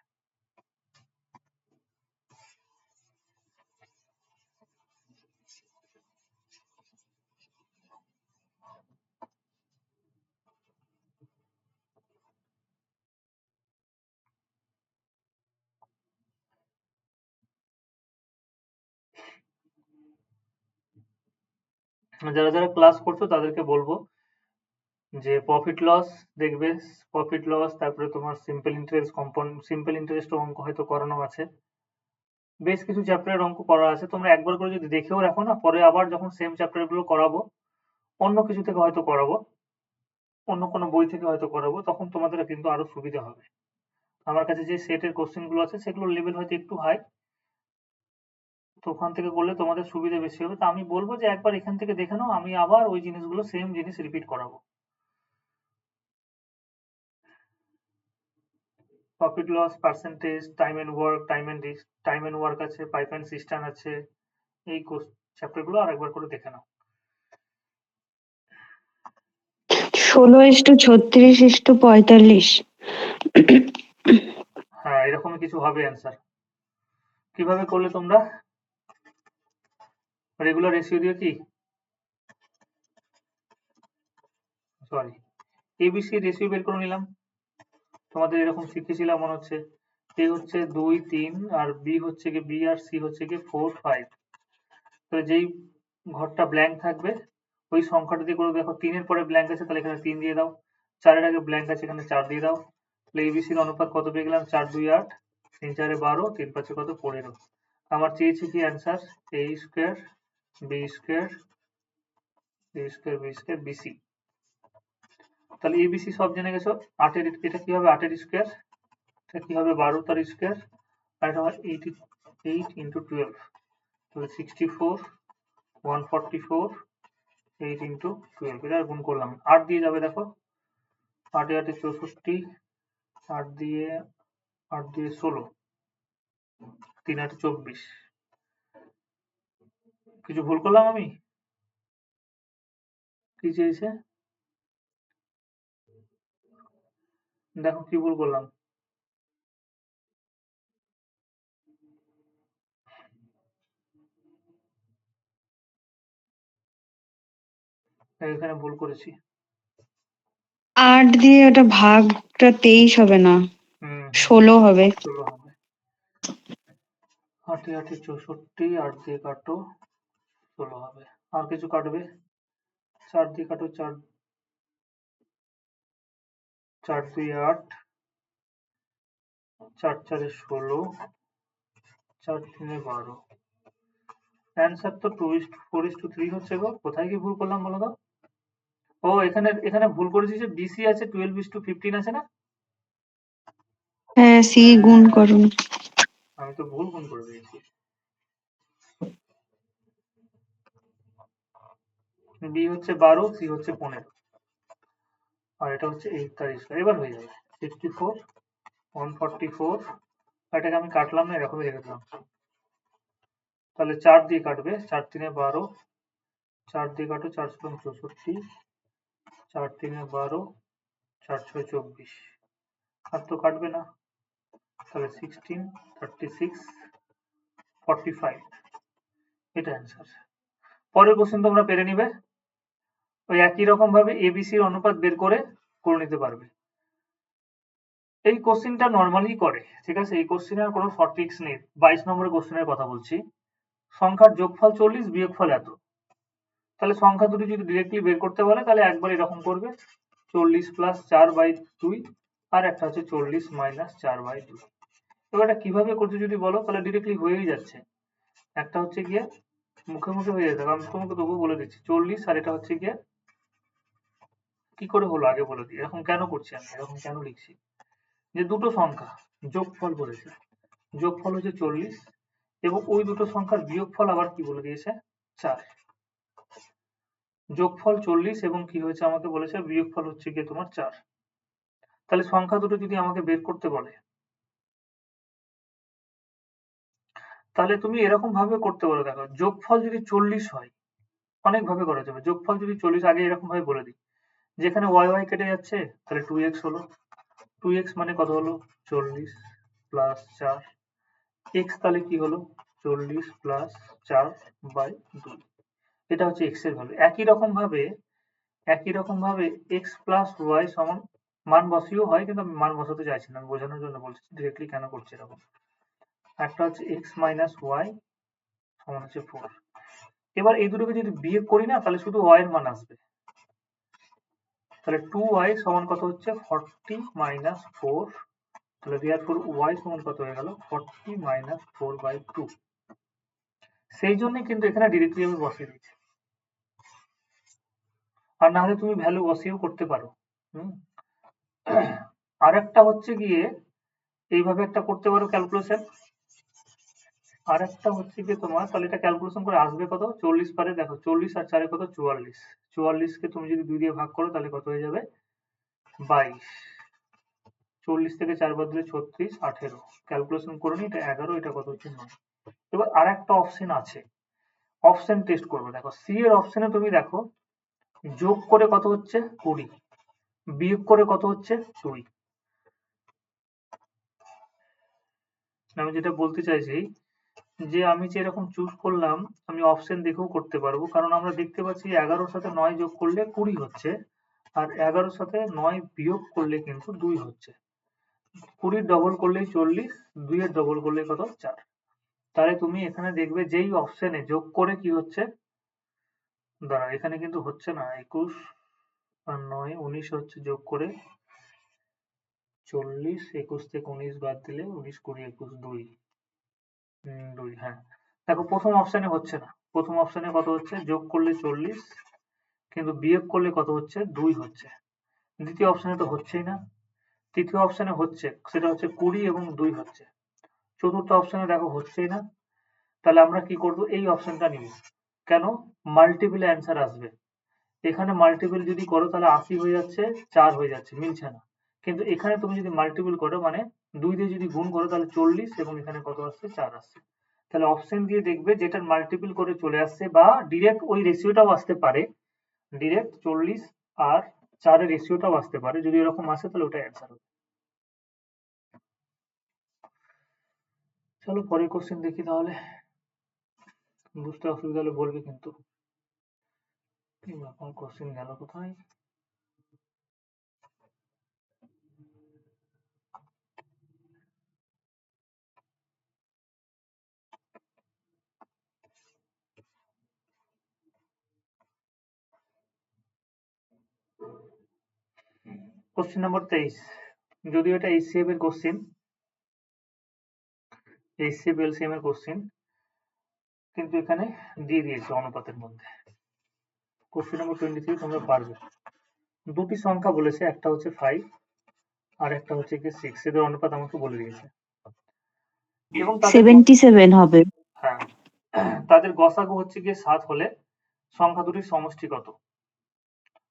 যারা যারা ক্লাস করছো তাদেরকে বলবো যে প্রফিট লস দেখবে, প্রফিট লস, তারপরে তোমার simple interest compound, simple interest অঙ্ক হয়তো করানো আছে, বেশ কিছু চ্যাপ্টারের অঙ্ক করা আছে। তোমরা একবার করে যদি দেখেও রাখো না, পরে আবার যখন সেম চ্যাপ্টার গুলো করাবো, অন্য কিছু থেকে হয়তো করাবো, অন্য কোনো বই থেকে হয়তো করাবো, তখন তোমাদের কিন্তু আরো সুবিধা হবে। আমার কাছে যে সেটের কোশ্চেন গুলো আছে সেগুলোর লেভেল হয়তো একটু হাই, তো ওখান থেকে করলে তোমাদের সুবিধা বেশি হবে। তা আমি বলবো যে একবার এখান থেকে দেখে নাও, আমি আবার ওই জিনিসগুলো সেম জিনিস রিপিট করাবো। Profit loss, percentage, time and work, time and work আছে, পাইপ এন্ড সিস্টেম আছে, এই চ্যাপ্টার গুলো আরেকবার করে দেখে নাও। 16:36:45। হ্যাঁ, এরকমই কিছু হবে অ্যান্সার। কিভাবে করলে তোমরা? রেগুলার রেশিও দিয়ে কি, সরি, এবিসি রেশিও বের করে নিলাম। তোমাদের এরকম শিখেছিলাম মনে হচ্ছে। এ হচ্ছে 2, 3, আর বি হচ্ছে কি বি, আর সি হচ্ছে কি 4, 5। তো যেই ঘরটা ব্ল্যাঙ্ক থাকবে ওই সংখ্যাটা দিয়ে করে দেখো। 3 এর পরে ব্ল্যাঙ্ক আছে, তাহলে এখানে 3 দিয়ে দাও। 4 এর আগে ব্ল্যাঙ্ক আছে, এখানে 4 দিয়ে দাও। তাহলে এবিসির অনুপাত কত পেয়ে গেলাম? 4, 2, 8, 3, 4, 12, 3, 5 কত? 15। আমার চেয়েছে কি অ্যান্সার? এ স্কোয়ার বি স্কোয়ার, এ স্কোয়ার বি স্কোয়ার, বিসি। তাহলে এবিসি সব জেনে গেছো। 8 এর এটা কি হবে? 8 এর স্কোয়ার। এটা কি হবে? 12 তার স্কোয়ার। আর এটা হয় 8 ইন্টু 12, তাহলে 64, 144, 8 ইন্টু 12, এটা গুণ করলাম। 8 দিয়ে যাবে দেখো, 8 8 64, 8 দিয়ে 16, 3 8 24। কিছু ভুল করলাম আমি? কি চেয়েছে দেখো, কি ভুল করলাম? এখানে ভুল করেছি। 8 দিয়ে ওটা ভাগটা 23 হবে না, 16 হবে। 16 হবে। 8 8 64, 8 দিয়ে কাটো, 16 হবে। আর কিছু কাটবে? 4 দিয়ে কাটো, 4 2 8, 4 4 16, 4 3 12। অ্যান্সার তো 2:4:3 হচ্ছে গো। কোথায় কি ভুল করলাম বলো তো? ও, এখানে ভুল করেছি যে বিসি আছে 12:15 আছে না? হ্যাঁ, সি গুণ করুন। আমি তো ভুল গুণ করে দিয়েছি। বি হচ্ছে 12, সি হচ্ছে 15, আর এটা হচ্ছে 8 তার স্কয়ার। এবার হয়ে যাবে 64, 144। এটাকে আমি কাটলাম না, এরকমই রেখে দিলাম। তাহলে 4 দিয়ে কাটবে, 4 3 12, 4 দিয়ে কাটো, 4 7 64, 4 3 12, 4 6 24। আর তো কাটবে না, তাহলে 16, 36, 45, এটা অ্যান্সার। পরের কোশ্চেন তোমরা পেরে নিবে। ওই একই রকম ভাবে এবিসির অনুপাত বের করে নিতে পারবে। এই কোশ্চেনটা নর্মালি করে, ঠিক আছে, এই কোশ্চেনের কোনো শর্ট ট্রিক্স নেই। 22 নম্বরের কোশ্চেনের কথা বলছি। সংখ্যার যোগফল 40, বিয়োগফল এত। তাহলে সংখ্যা দুটি যদি ডিরেক্টলি বের করতে বলে তাহলে একবার এরকম করবে 40 প্লাস 4/2 আর একটা হচ্ছে 40 মাইনাস 4/2। এবার এটা কিভাবে করছে যদি বলো তাহলে ডিরেক্টলি হয়েই যাচ্ছে। একটা হচ্ছে গিয়ে মুখে মুখে হয়ে যেতে, আমি তোমাকে তবুও বলে দিচ্ছি 40 আর এটা হচ্ছে গিয়ে কি করে হলো আগে বলে দিই। এরকম কেন করছি আমি, এরকম কেন লিখছি, যে দুটো সংখ্যা যোগফল করেছে, যোগফল হচ্ছে 40 এবং ওই দুটো সংখ্যার বিয়োগফল আবার কি বলে দিয়েছে 4। যোগফল 40 এবং কি হয়েছে আমাকে বলেছে বিয়োগফল হচ্ছে গিয়ে তোমার 4। তাহলে সংখ্যা দুটো যদি আমাকে বের করতে বলে তাহলে তুমি এরকম ভাবে করতে পারো। দেখো যোগফল যদি 40 হয় অনেক ভাবে করা যাবে। যোগফল যদি 40 আগে এরকম ভাবে বলে দিই, যেখানে y কেটে যাচ্ছে তাহলে 2x হলো, 2x মানে কত হলো 40 প্লাস 4, x তাহলে কি হলো 40 প্লাস 4/2। এটা হচ্ছে x এর ভ্যালু। একই রকম ভাবে x প্লাস y সমান মান বসিয়েও হয়, কিন্তু আমি মান বসাতে চাইছি না, আমি বোঝানোর জন্য বলছি ডিরেক্টলি কেন করছি এরকম। একটা হচ্ছে x মাইনাস y সমান হচ্ছে 4। এবার এই দুটোকে যদি বিয়োগ করি না তাহলে শুধু y এর মান আসবে। তাহলে 2y সমান কত হচ্ছে 40 মাইনাস 4। তাহলে therefore y সমান কত হয়ে গেল 40 মাইনাস 4/2। সেই জন্য কিন্তু এখানে ডিরেক্টলি আমি বসিয়ে দিচ্ছি, আর না হলে তুমি ভ্যালু বসিয়েও করতে পারো। আর একটা হচ্ছে গিয়ে এইভাবে একটা করতে পারো ক্যালকুলেশন। আর একটা হচ্ছে গিয়ে তোমার তাহলে এটা ক্যালকুলেশন করে আসবে কত 40 পারে, দেখো 40 আর 4 কত 44, 44 কে তুমি যদি 2 দিয়ে ভাগ করো তাহলে কত হয়ে যাবে 22। 40 থেকে 4 বাদ দিলে 36, 18 ক্যালকুলেশন করে নি, এটা 11, এটা কত হচ্ছে 9। এবার আর একটা অপশন আছে, অপশন টেস্ট করবে। দেখো সি এর অপশনে তুমি দেখো যোগ করে কত হচ্ছে 20, বিয়োগ করে কত হচ্ছে 2। আমি যেটা বলতে চাইছি যে আমি যে এরকম চুজ করলাম আমি অপশন দেখেও করতে পারবো, কারণ আমরা দেখতে পাচ্ছি 11 সাথে 9 যোগ করলে 20 হচ্ছে, আর 11 সাথে 9 বিয়োগ করলে কিন্তু 2 হচ্ছে। 20 ডবল করলেই 40, 2 এর ডবল করলে কত 4। তাহলে তুমি এখানে দেখবে যেই অপশনে যোগ করে কি হচ্ছে, দাঁড়া এখানে কিন্তু হচ্ছে না, 21 আর 9 19 হচ্ছে, যোগ করে 40, 21 থেকে 19 বাদ দিলে 19 20 21 2 2। হ্যাঁ দেখো প্রথম অপশনে হচ্ছে না, প্রথম অপশনে কত হচ্ছে যোগ করলে 40 কিন্তু বিয়োগ করলে কত হচ্ছে 2 হচ্ছে। দ্বিতীয় অপশনে তো হচ্ছেই না, তৃতীয় অপশনে হচ্ছে, সেটা হচ্ছে 20 এবং 2 হচ্ছে। চতুর্থ অপশনে দেখো হচ্ছেই না, তাহলে আমরা কি করব এই অপশনটা নিব। কেন মাল্টিপল অ্যান্সার আসবে, এখানে মাল্টিপল যদি করো তাহলে 80 হয়ে যাচ্ছে, 4 হয়ে যাচ্ছে, মিলছে না। কিন্তু এখানে তুমি যদি মাল্টিপল করো মানে 2 দিয়ে যদি গুণ করো তাহলে 40 এবং এখানে কত আসছে 4 আসছে। তাহলে অপশন দিয়ে দেখবে যেটার মাল্টিপল করে চলে আসছে বা ডিরেক্ট ওই রেশিওটাও আসতে পারে, ডিরেক্ট 40 আর 4 এর রেশিওটাও আসতে পারে, যদি এরকম আসে তাহলে ওটা অ্যান্সার হবে। চলো পরের কোশ্চেন দেখি তাহলে, বুঝতে অসুবিধা হলে বলবে কিন্তু। কোশ্চেন গেল কোথায়? কোশ্চেন নম্বর 23, যদিও এটা HCF এর কোশ্চেন, HCF LCM এর কোশ্চেন, কিন্তু এখানে দিয়ে দিয়েছে অনুপাতের মধ্যে। কোশ্চেন নম্বর 23 তোমরা পারবে। দুটি সংখ্যা বলেছে, একটা হচ্ছে 5 আর একটা হচ্ছে কি 6, এদের অনুপাত আমাকে বলে দিয়েছে এবং তাদের 77 হবে। হ্যাঁ তাদের গসাগু হচ্ছে গিয়ে 7 হলে সংখ্যা দুটির সমষ্টি কত।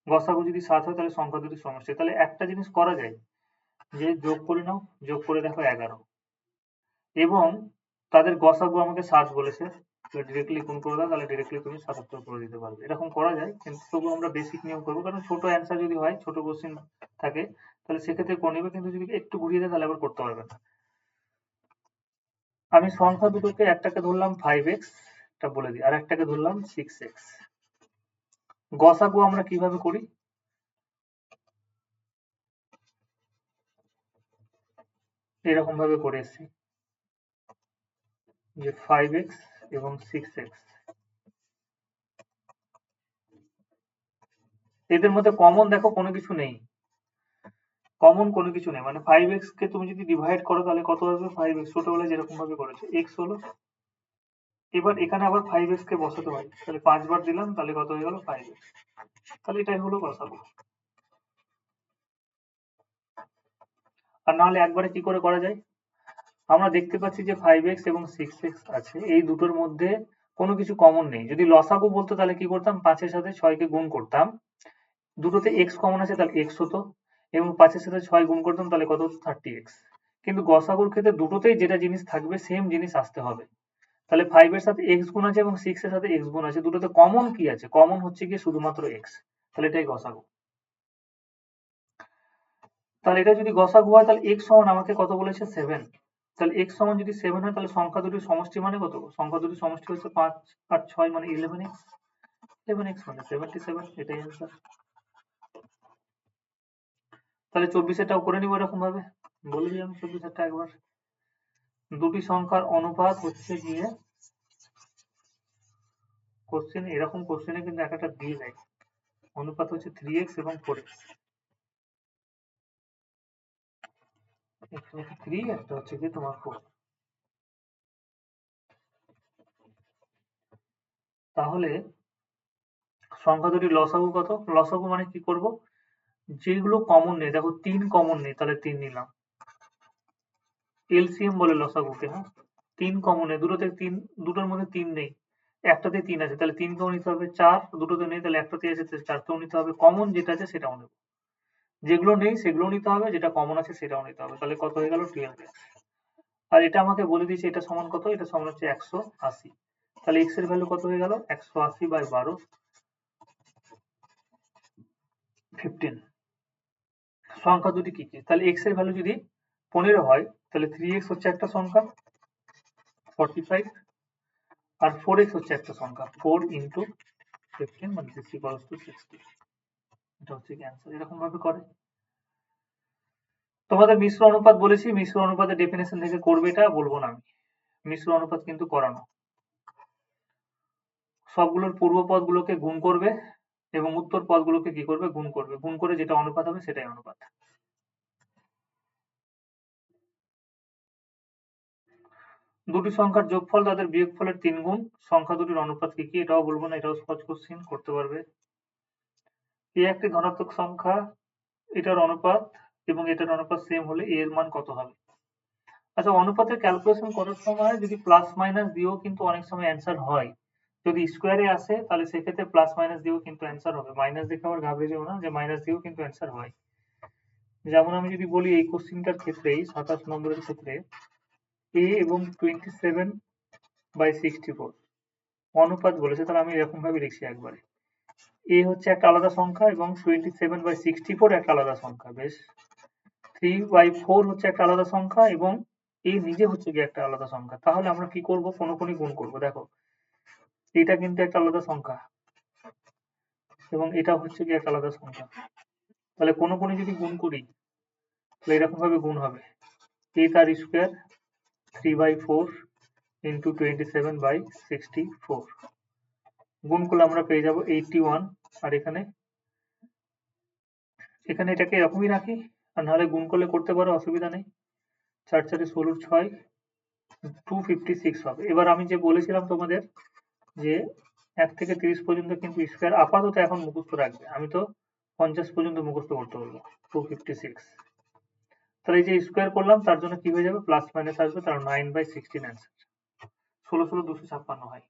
গসাগু যদি 7 হয় তাহলে সংখ্যা দুটির সমষ্টি, তাহলে একটা জিনিস করা যায় যে যোগ করে নাও, যোগ করে দেখো 11 এবং তাদের গসাগু আমাকে 7 বলেছে, ডিরেক্টলি গুণ করে দাও, তাহলে ডিরেক্টলি তুমি 77 করে দিতে পারবে। এরকম করা যায়, কিন্তু তবু আমরা বেসিক নিয়ম করবো, কারণ ছোট অ্যান্সার যদি হয়, ছোট কোশ্চেন থাকে তাহলে সেক্ষেত্রে করে নেবে, কিন্তু যদি একটু ঘুরিয়ে দেয় তাহলে আবার করতে পারবে না। আমি সংখ্যা দুটোকে একটাকে ধরলাম 5x, এটা বলে দিই, আর একটাকে ধরলাম 6x। গসাগু আমরা কিভাবে করি, এরকম ভাবে করে এসেছি যে 5x এবং 6x এদের মধ্যে কমন দেখো কোনো কিছু নেই, কমন কোনো কিছু নেই, মানে 5x কে তুমি যদি ডিভাইড করো তাহলে কত আসবে? 5x ছোটবেলায় যেরকম ভাবে করেছো, x হলো, এবার এখানে আবার 5x কে বসাতে হয়, তাহলে 5 বার দিলাম, তাহলে কত হয়ে গেল? 5x। তাহলে এটাই হলো গসাগু। আর নাহলে একবারে কি করে করা যায়? আমরা দেখতে পাচ্ছি যে 5x এবং 6x আছে, এই দুটোর মধ্যে কোনো কিছু কমন নেই। যদি লসাগু বলতো তাহলে কি করতাম? 5 এর সাথে 6 কে গুণ করতাম, দুটোতে x কমন আছে তাহলে x হতো, এবং 5 এর সাথে 6 গুণ করতাম তাহলে কত হতো? 30x। কিন্তু গসাগুর ক্ষেত্রে দুটোতেই যেটা জিনিস থাকবে সেম জিনিস আসতে হবে। তাহলে 5 এর সাথে x গুণ আছে এবং 6 এর সাথে x গুণ আছে, দুটোতে কমন কি আছে? কমন হচ্ছে কি শুধুমাত্র x। তাহলে এটাই গসাগু। তাহলে এটা যদি গসাগু হয় তাহলে x সমান আমাকে কত বলেছে? 7। তাহলে x সমান যদি 7 হয় তাহলে সংখ্যা দুটির সমষ্টি মানে কত? সংখ্যা দুটির সমষ্টি হচ্ছে 5 আর 6 মানে 11x। 11x মানে 77, এটাই অ্যান্সার। তাহলে 24 করে নিব এরকম ভাবে, বলে দিই আমি 24 একবার। দুটি সংখ্যার অনুপাত হচ্ছে গিয়ে, কোশ্চেন এরকম কোশ্চেনে কিন্তু একটা দিয়ে দেয়, অনুপাত হচ্ছে 3x এবং 4x। একটা হচ্ছে 3, একটা হচ্ছে গিয়ে তোমার 4। তাহলে সংখ্যা দুটির লসাগু কত? লসাগু মানে কি করব? যেগুলো কমন নেই, দেখো 3 কমন নেই তাহলে 3 নিলাম। এলসিএম বলে লসাগুকে, হ্যাঁ। 3 কমন নেই, দুটোর মধ্যে 3 নেই, একটাতে 3 আছে তাহলে 3 কেও নিতে হবে। 4 দুটোতে নেই তাহলে একটাতে আছে তাহলে 4 কেও নিতে হবে। কমন যেটা আছে সেটাও নেব, যেগুলো নেই সেগুলোও নিতে হবে, যেটা কমন আছে সেটাও নিতে হবে। তাহলে কত হয়ে গেল? 12x। আর এটা আমাকে বলে দিয়েছে এটা সমান কত? এটা সমান হচ্ছে 180। তাহলে x এর ভ্যালু কত হয়ে গেল? 180/12, 15। সংখ্যা দুটি কি কি? তাহলে x এর ভ্যালু যদি 15 হয় তাহলে 3x হচ্ছে একটা সংখ্যা 45, আর 4x হচ্ছে একটা সংখ্যা 4 into 15 মানে 60। এটা হচ্ছে কি অ্যান্সার। এরকম ভাবে করে। তোমাদের মিশ্র অনুপাত বলেছি, মিশ্র অনুপাতের ডেফিনেশন থেকে করবে, এটা বলবো না আমি। মিশ্র অনুপাত কিন্তু করানো, সবগুলোর পূর্ব পদগুলোকে গুণ করবে এবং উত্তর পদগুলোকে কি করবে? গুণ করবে, গুণ করে যেটা অনুপাত হবে সেটাই অনুপাত। দুটি সংখ্যার যোগফল তাদের বিয়োগফলের 3 গুণ, সংখ্যা দুটির অনুপাত কি কি? এটাও বলবো না, এটাও সহজ কোশ্চেন, করতে পারবে। এ একটি ধনাত্মক সংখ্যা, এটার অনুপাত এবং এটার অনুপাত সেম হলে a এর মান কত হবে? আচ্ছা, অনুপাতের ক্যালকুলেশন করার সময় যদি প্লাস মাইনাস দিয়েও কিন্তু অনেক সময় অ্যান্সার হয়। যদি স্কোয়ারে আসে তাহলে সেক্ষেত্রে প্লাস মাইনাস দিয়েও কিন্তু অ্যান্সার হবে, মাইনাস দেখে আবার ঘাবড়ে যেও না, যে মাইনাস দিয়েও কিন্তু অ্যান্সার হয়। যেমন আমি যদি বলি এই কোশ্চেনটার ক্ষেত্রেই 27 নম্বরের ক্ষেত্রে a এবং 27/64 অনুপাত বলেছে, তাহলে আমি এরকম ভাবে লিখছি একবারে, a হচ্ছে একটা আলাদা সংখ্যা এবং 27/64 একটা আলাদা সংখ্যা, বেশ। 3/4 হচ্ছে একটা আলাদা সংখ্যা এবং a নিজে হচ্ছে গিয়ে একটা আলাদা সংখ্যা। তাহলে আমরা কি করব? কোনই গুণ করব। দেখো এটা কিন্তু একটা আলাদা সংখ্যা এবং এটা হচ্ছে গিয়ে একটা আলাদা সংখ্যা, তাহলে কোনই যদি গুণ করি তাহলে এরকম ভাবে গুণ হবে, a তার স্কোয়ার 3/4 into 27/64, গুণ করলে আমরা পেয়ে যাব 81। আর এখানে এটাকে এরকমই রাখি, আর নাহলে গুণ করলে করতে পারো, অসুবিধা নেই। 4 4 16 6 256 হবে। এবার আমি যে বলেছিলাম তোমাদের যে 1 থেকে 30 পর্যন্ত কিন্তু স্কোয়ার আপাতত এখন মুখস্থ রাখবে, আমি তো 50 পর্যন্ত মুখস্থ করতে বলবো। 256, তাহলে এই যে স্কোয়ার করলাম তার জন্য কি হয়ে যাবে? প্লাস মাইনাস আসবে, তার 9/16 অ্যান্সার। 16 256 হয়।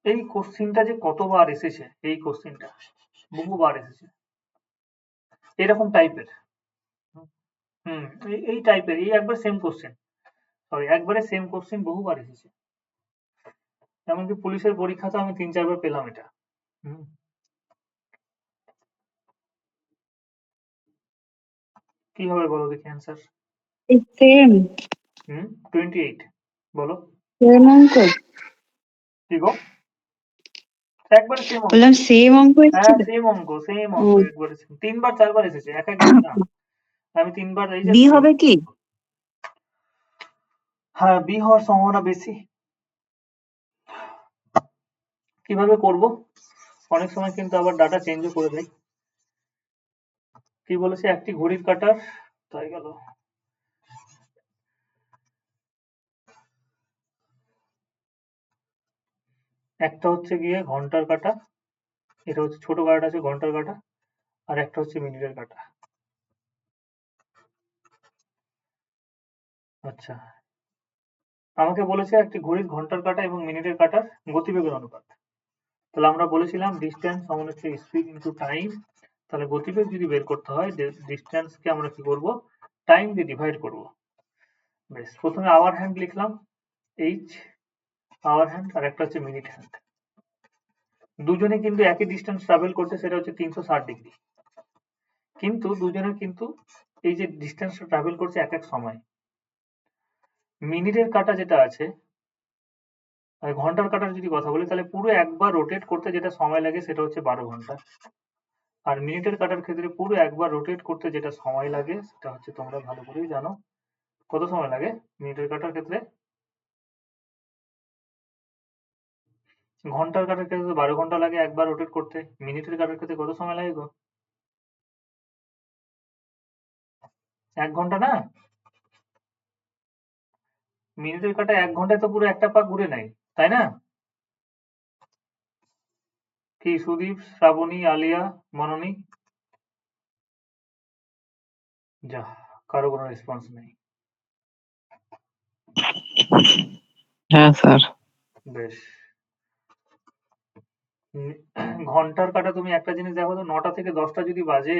এই কোশ্চিনটা যে কতবার এসেছে, এই কোশ্চিনটা বহুবার এসেছে এরকম টাইপের। এই টাইপের, এই একবার সেম কোশ্চেন, সরি একবারে সেম কোশ্চেন বহুবার এসেছে। এমনকি পুলিশের পরীক্ষাতে আমি 3 4 বার পেলাম এটা। কি হবে বলো দেখি অ্যান্সার? সেম 28 বলো। সেম অঙ্ক, কি গো? একবারে সেম অঙ্ক। বললাম সেম অঙ্ক হ্যাঁ এসেছিল। সেম অঙ্ক, সেম ও অঙ্ক, একবারে 3 বার 4 বার এসেছে, এক একবার না। আমি 3 বার এই যে বি হবে কি? হ্যাঁ, বি হওয়ার সম্ভাবনা বেশি। কিভাবে করব? অনেক সময় কিন্তু আবার ডাটা চেঞ্জও করে দেয়। কি বলেছে? একটি ঘড়ির কাঁটার, তাই গেল। একটা হচ্ছে গিয়ে ঘন্টার কাঁটা, এটা হচ্ছে ছোট কাঁটা আছে ঘন্টার কাঁটা, আর একটা হচ্ছে মিনিটের কাঁটা। আচ্ছা, আমাকে বলেছে একটি ঘড়ির ঘন্টার কাঁটা এবং মিনিটের কাঁটার গতিবেগের অনুপাত। তাহলে আমরা বলেছিলাম ডিস্টেন্স সমান হচ্ছে স্পিড ইনটু টাইম। তাহলে গতিবেগ যদি বের করতে হয়, ডিস্টেন্সকে আমরা কি করব? টাইম দিয়ে ডিভাইড করব। বেশ, প্রথমে আওয়ার হ্যান্ড লিখলাম, এইচ আওয়ার হ্যান্ড, আর একটা হচ্ছে মিনিট হ্যান্ড। দুজনে কিন্তু একই ডিস্টেন্স ট্রাভেল করছে, সেটা হচ্ছে 360 ডিগ্রি। কিন্তু দুজনের কিন্তু এই যে ডিস্টেন্সটা ট্রাভেল করছে এক এক সময়। মিনিটের কাঁটা যেটা আছে, ঘন্টার কাঁটার যদি কথা বলি, তাহলে পুরো একবার রোটেট করতে যেটা সময় লাগে সেটা হচ্ছে 12 ঘন্টা। আর মিনিটের কাঁটার ক্ষেত্রে পুরো একবার রোটেট করতে যেটা সময় লাগে সেটা হচ্ছে, তোমরা ভালো করেই জানো কত সময় লাগে মিনিটের কাঁটার ক্ষেত্রে। ঘন্টার কাঁটার ক্ষেত্রে 12 ঘন্টা লাগে একবার রোটেট করতে। মিনিটের কাঁটার ক্ষেত্রে কত সময় লাগে গো? 1 ঘন্টা না? মিনিটের কাঁটা 1 ঘন্টায় তো পুরো একটা পাক ঘুরে নেয়, তাই না? কি সুদীপ, শ্রাবণী, আলিয়া, মননী? যা, কারো কোনো রেসপন্স নেই। হ্যাঁ স্যার। বেশ, ঘন্টার কাঁটা তুমি একটা জিনিস দেখো তো, 9টা থেকে 10টা যদি বাজে,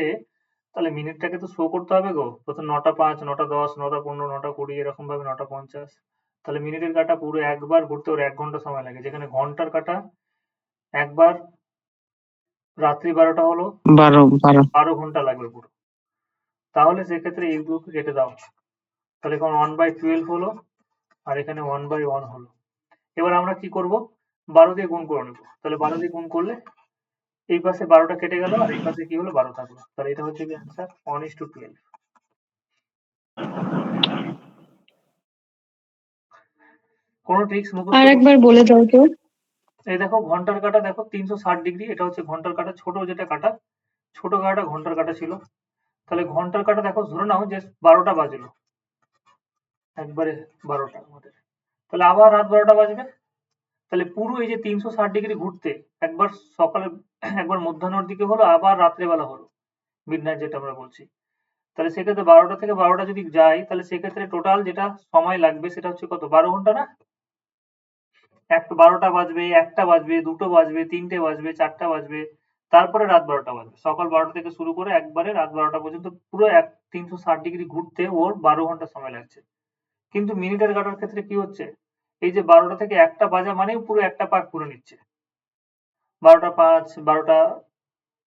তাহলে মিনিটটাকে তো শো করতে হবে গো। প্রথম 9টা 5, 9টা 10, 9টা 15, 9টা 20, এরকম ভাবে 9টা 50। তাহলে মিনিটের কাঁটা পুরো একবার ঘুরতে ওর 1 ঘন্টা সময় লাগে, যেখানে ঘন্টার কাঁটা একবার রাত্রি 12টা হলো, 12 12 ঘন্টা লাগবে পুরো। তাহলে সেক্ষেত্রে এইগুলোকে কেটে দাও। তাহলে এখন 1/12 হলো, আর এখানে 1/1 হলো। এবার আমরা কি করব? 12 দিয়ে গুণ করে নেব। তাহলে 12 দিয়ে গুণ করলে এই পাশে 12টা কেটে গেল, আর এই পাশে কি হলো? 12 থাকলো। তাহলে এটা হচ্ছে কি অ্যান্সার? 1:12। কোনো ট্রিক্স মুখস্থ আর করতে? একবার বলে দাও তো। এই দেখো ঘন্টার কাঁটা দেখো 360 ডিগ্রি, এটা হচ্ছে ঘন্টার কাঁটা, ছোট যেটা কাঁটা, ছোট কাঁটাটা ঘন্টার কাঁটা ছিল। তাহলে ঘন্টার কাঁটা দেখো, ধরে নাও যে 12টা বাজলো, একবারে 12টা আমাদের। তাহলে আবার রাত 12টা বাজবে। তাহলে পুরো এই যে 360 ডিগ্রি ঘুরতে, একবার সকালে, একবার মধ্যাহ্নের দিকে হলো, আবার রাত্রেবেলা হলো, মিডনাইট যেটা আমরা বলছি। তাহলে সেক্ষেত্রে 12টা থেকে 12টা যদি যাই, তাহলে সেক্ষেত্রে টোটাল যেটা সময় লাগবে সেটা হচ্ছে কত? 12 ঘন্টা না? 12টা বাজবে, 1টা বাজবে, 2টো বাজবে, 3টে বাজবে, 4টা বাজবে, তারপরে রাত 12টা বাজবে। সকাল 12টা থেকে শুরু করে একবারে রাত 12টা পর্যন্ত পুরো 360 ডিগ্রি ঘুরতে ওর 12 ঘন্টা সময় লাগছে। কিন্তু মিনিটের কাটার ক্ষেত্রে কি হচ্ছে? এই যে 12টা থেকে 1টা বাজা মানেই পুরো একটা পাক ঘুরে নিচ্ছে। 12টা 5, 12টা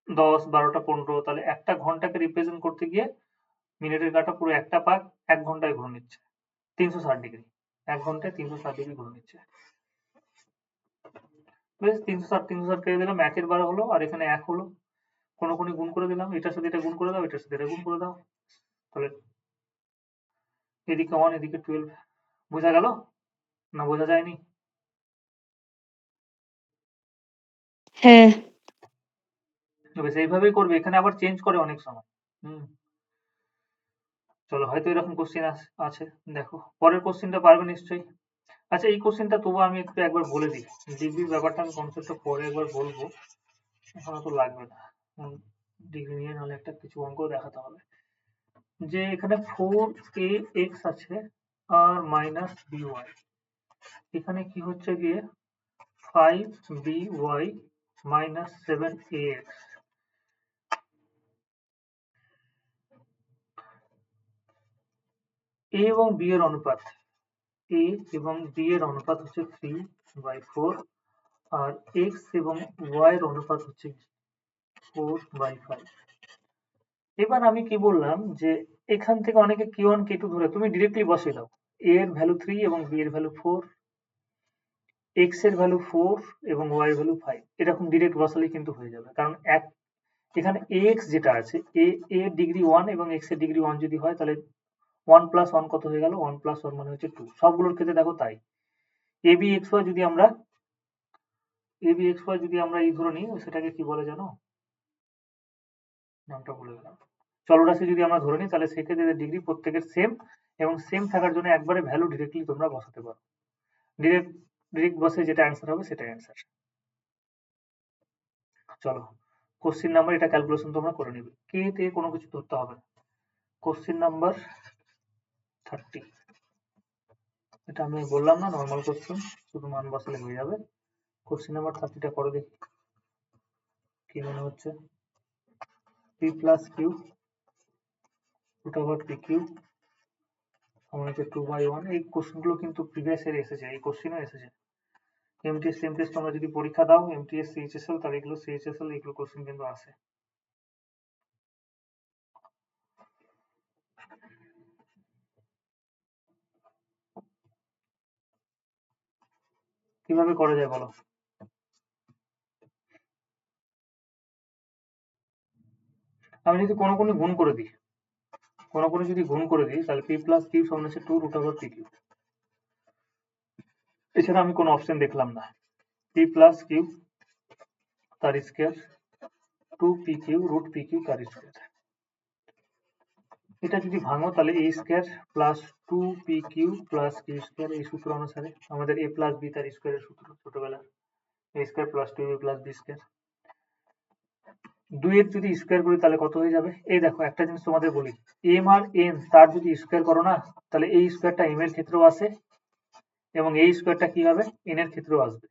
10, 12টা 15, তাহলে একটা ঘন্টাকে রিপ্রেজেন্ট করতে গিয়ে মিনিটের কাঁটা পুরো একটা পাক 1 ঘন্টায় ঘুরে নিচ্ছে 360 ডিগ্রি। 1 ঘন্টায় 360 ডিগ্রি ঘুরে নিচ্ছে। বেশ, 360 360 কেটে দিলাম, 1 এর 12 হলো, আর এখানে 1 হলো। কোন গুণ করে দিলাম, এটার সাথে এটা গুণ করে দাও, এটার সাথে এটা গুণ করে দাও। তাহলে এদিকে 1, এদিকে 12। বোঝা গেল না বোঝা যায়নি? হ্যাঁ। বেশ, এইভাবেই করবে। এখানে আবার চেঞ্জ করে অনেক সময়। হুম, চলো, হয়তো এরকম কোশ্চেন আছে। দেখো পরের কোশ্চেনটা পারবে নিশ্চয়ই। আচ্ছা, এই কোশ্চেনটা তবু আমি একটু একবার বলে দিই। ডিগ্রির ব্যাপারটা আমি কনসেপ্টটা পরে একবার বলবো, এখন তো লাগবে না। ডিগ্রি নিয়ে নাহলে একটা কিছু অঙ্ক দেখাতে হবে। যে এখানে 4ax আছে আর মাইনাস by, এখানে কি হচ্ছে গিয়ে 5by মাইনাস 7ax। a এবং b এর অনুপাত, a এবং b এর অনুপাত হচ্ছে 3/4, আর x এবং y এর অনুপাত হচ্ছে 4/5। এবার আমি কি বললাম যে এখান থেকে অনেকে q1 q2 ধরে তুমি ডিরেক্টলি বসিয়ে দাও। a এর ভ্যালু 3 এবং b এর ভ্যালু 4, x এর ভ্যালু 4 এবং y এর ভ্যালু 5, এরকম ডিরেক্ট বসালেই কিন্তু হয়ে যাবে। কারণ এখানে x যেটা আছে a ডিগ্রি 1 এবং x এর ডিগ্রি 1 যদি হয় তাহলে 1 প্লাস 1 কত হয়ে গেল? 1 প্লাস 1 মানে হচ্ছে 2। সবগুলোর ক্ষেত্রে দেখো তাই। abxy যদি আমরা এই ধরে নিই, সেটাকে কি বলে জানো? নামটা ভুলে গেলাম। চলরাশি যদি আমরা ধরে নিই তাহলে সেক্ষেত্রে ডিগ্রি প্রত্যেকের সেম, এবং সেম থাকার জন্য একবারে ভ্যালু ডিরেক্টলি তোমরা বসাতে পারো। ডিরেক্ট বসে যেটা অ্যান্সার হবে সেটাই অ্যান্সার। চলো কোশ্চেন নাম্বার, এটা ক্যালকুলেশন তোমরা করে নিবে, কে তে কোনো কিছু ধরতে হবে না। কোশ্চেন নাম্বার 30, এটা আমি বললাম না নর্মাল কোশ্চেন, শুধু মান বসালে হয়ে যাবে। কোশ্চেন নাম্বার 30টা করে দেখি কি মনে হচ্ছে। p plus q root over p q সমান হচ্ছে 2/1। এই কোশ্চেনগুলো কিন্তু প্রিভিয়াস ইয়ারে এসেছে, এই কোশ্চেনও এসেছে। এমটিএস টেমটিএস তোমরা যদি পরীক্ষা দাও, এমটিএস সিএইচএসএল, তাহলে এগুলো সিএইচএসএল এগুলো কোশ্চেন কিন্তু আসে। কিভাবে করা যায় বলো? আমি যদি কোনো গুণ করে দিই, যদি গুণ করে দিই তাহলে p প্লাস কিউ সমান হচ্ছে 2 রুট ওভার পি কিউ। এছাড়া আমি কোনো অপশন দেখলাম না। p প্লাস কিউ তার square 2 p q root p q তার স্কয়ার। এটা যদি ভাঙো তাহলে a square plus 2 p q plus q square, এই সূত্র অনুসারে আমাদের a প্লাস বি তার স্কয়ারের সূত্র ছোটবেলা, a square plus 2a plus b square. 2 এর যদি স্কয়ার করি তাহলে কত হয়ে যাবে? এই দেখো একটা জিনিস তোমাদের বলি, m আর n তার যদি স্কয়ার করো না তাহলে এই স্কয়ারটা m এর ক্ষেত্রেও আসে এবং এই স্কয়ারটা কি হবে? n এর ক্ষেত্রেও আসবে।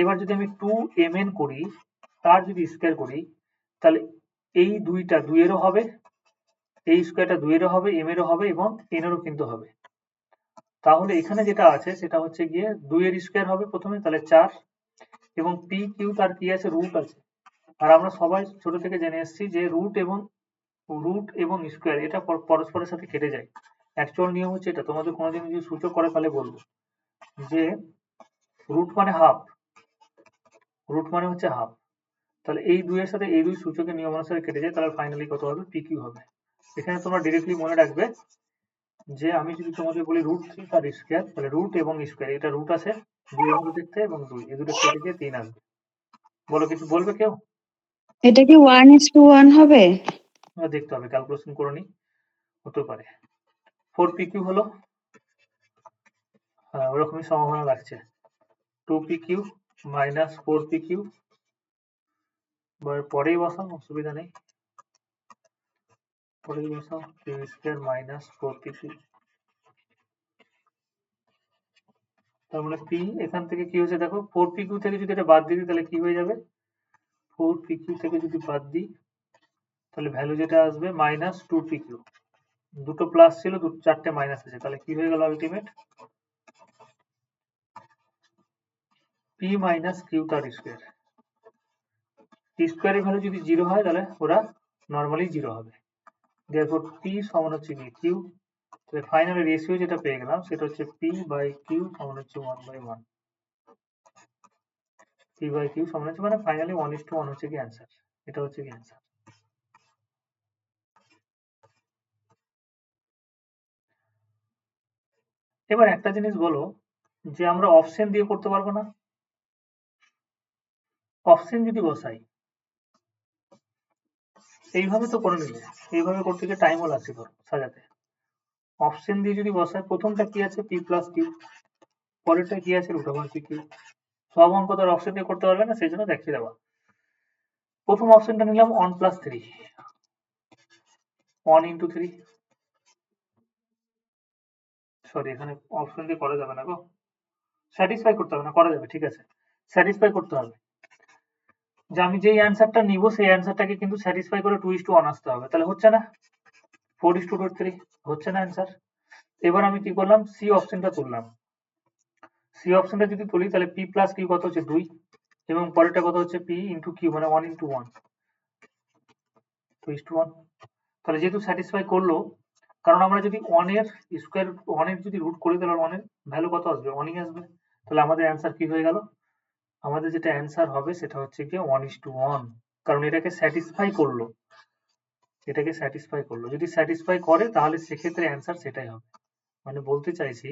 এবার যদি আমি 2mn করি, তার যদি স্কয়ার করি তাহলে এই দুইটা 2 এরও হবে, এই স্কয়ারটা 2 এরও হবে, m এরও হবে এবং n এরও কিন্তু হবে। তাহলে এখানে যেটা আছে সেটা হচ্ছে গিয়ে 2 এর স্কয়ার হবে প্রথমে, তাহলে 4, এবং পি কিউ তার কি আছে? রুট আছে। আর আমরা সবাই ছোট থেকে জেনে এসেছি যে রুট এবং স্কয়ার এটা পরস্পরের সাথে কেটে যায়। অ্যাকচুয়াল নিয়ম হচ্ছে এটা, তোমাদের কোনোদিন যদি সূচক করে তাহলে বলবো যে রুট মানে হাফ, রুট মানে হচ্ছে হাফ। তাহলে এই 2 এর সাথে এই 2 সূচকের নিয়ম অনুসারে কেটে যায়, তাহলে ফাইনালি কত হবে? পি কিউ হবে। এখানে তোমরা ডিরেক্টলি মনে রাখবে যে আমি যদি তোমাদের বলি রুট 3 তার স্কয়ার, তাহলে রুট এবং স্কয়ার, এটা রুট আছে 2 এর মধ্যে দেখতে, এবং 2 এই দুটো কেটে গিয়ে 3 আসবে। বলো, কিছু বলবে কেউ? এটা কি 1:1 হবে? দেখতে হবে, ক্যালকুলেশন করে নি, হতে পারে। 4 পি কিউ হলো, হ্যাঁ ওরকমই সম্ভাবনা লাগছে। 2 p q minus 4 p q, পরেই বসাও, অসুবিধা নেই, পরেই বসাও। Q square minus 4 p q, তার মানে পি এখান থেকে কি হয়েছে দেখো, 4 পি কিউ থেকে যদি এটা বাদ দিই তাহলে কি হয়ে যাবে? 4 পি কিউ থেকে যদি বাদ দিই তাহলে ভ্যালু যেটা আসবে মাইনাস 2 পি কিউ। দুটো প্লাস ছিল, চারটে মাইনাস আছে, তাহলে কি হয়ে গেল আলটিমেট? পি মাইনাস কিউ তার স্কয়ার। স্কয়ারের ভ্যালু যদি 0 হয় তাহলে ওরা নরমালি 0 হবে। therefore p সমান হচ্ছে কি কিউ। তাহলে ফাইনালি রেশিও যেটা পেয়ে গেলাম সেটা হচ্ছে p বাই কিউ সমান হচ্ছে 1/1। p বাই কিউ সমান হচ্ছে, মানে ফাইনালি 1:1 হচ্ছে কি অ্যান্সার। এটা হচ্ছে কি অ্যান্সার। এবার একটা জিনিস বলো যে আমরা অপশন দিয়ে করতে পারবো না? অপশন যদি বসাই এইভাবে তো করে নিবে, এইভাবে করতে গিয়ে টাইমও লাগছে ধরো সাজাতে। অপশন দিয়ে যদি বসাই, প্রথমটা কি আছে? p প্লাস কিউ, পরেরটা কি আছে? Root over p q. সব অঙ্ক তো অপশন দিয়ে করতে পারবে না, সেই জন্য দেখিয়ে দেওয়া। প্রথম অপশনটা নিলাম 1 প্লাস 3, 1 ইন্টু 3, সরি এখানে অপশন দিয়ে করা যাবে না গো, স্যাটিসফাই করতে হবে না, করা যাবে, ঠিক আছে, স্যাটিসফাই করতে হবে যে আমি যেই অ্যান্সারটা নিব সেই অ্যান্সারটাকে কিন্তু স্যাটিসফাই করে 2:1 আসতে হবে, তাহলে হচ্ছে না 4:3 হচ্ছে না অ্যান্সার। এবার আমি কি করলাম? সি অপশনটা তুললাম। সি অপশনটা যদি তুলি তাহলে p প্লাস কিউ কত হচ্ছে 2, এবং পরেরটা কত হচ্ছে p ইন্টু কিউ, মানে 1:1, 2:1। তাহলে যেহেতু স্যাটিসফাই করলো, কারণ আমরা যদি 1 এর স্কয়ার 1 এর যদি রুট করি তাহলে 1 এর ভ্যালু কত আসবে? 1ই আসবে। তাহলে আমাদের অ্যান্সার কি হয়ে গেল? আমাদের যেটা অ্যান্সার হবে সেটা হচ্ছে কি 1:1। কারণ এটাকে স্যাটিসফাই করলো, যদি স্যাটিসফাই করে তাহলে সেক্ষেত্রে অ্যান্সার সেটাই হবে। মানে বলতে চাইছি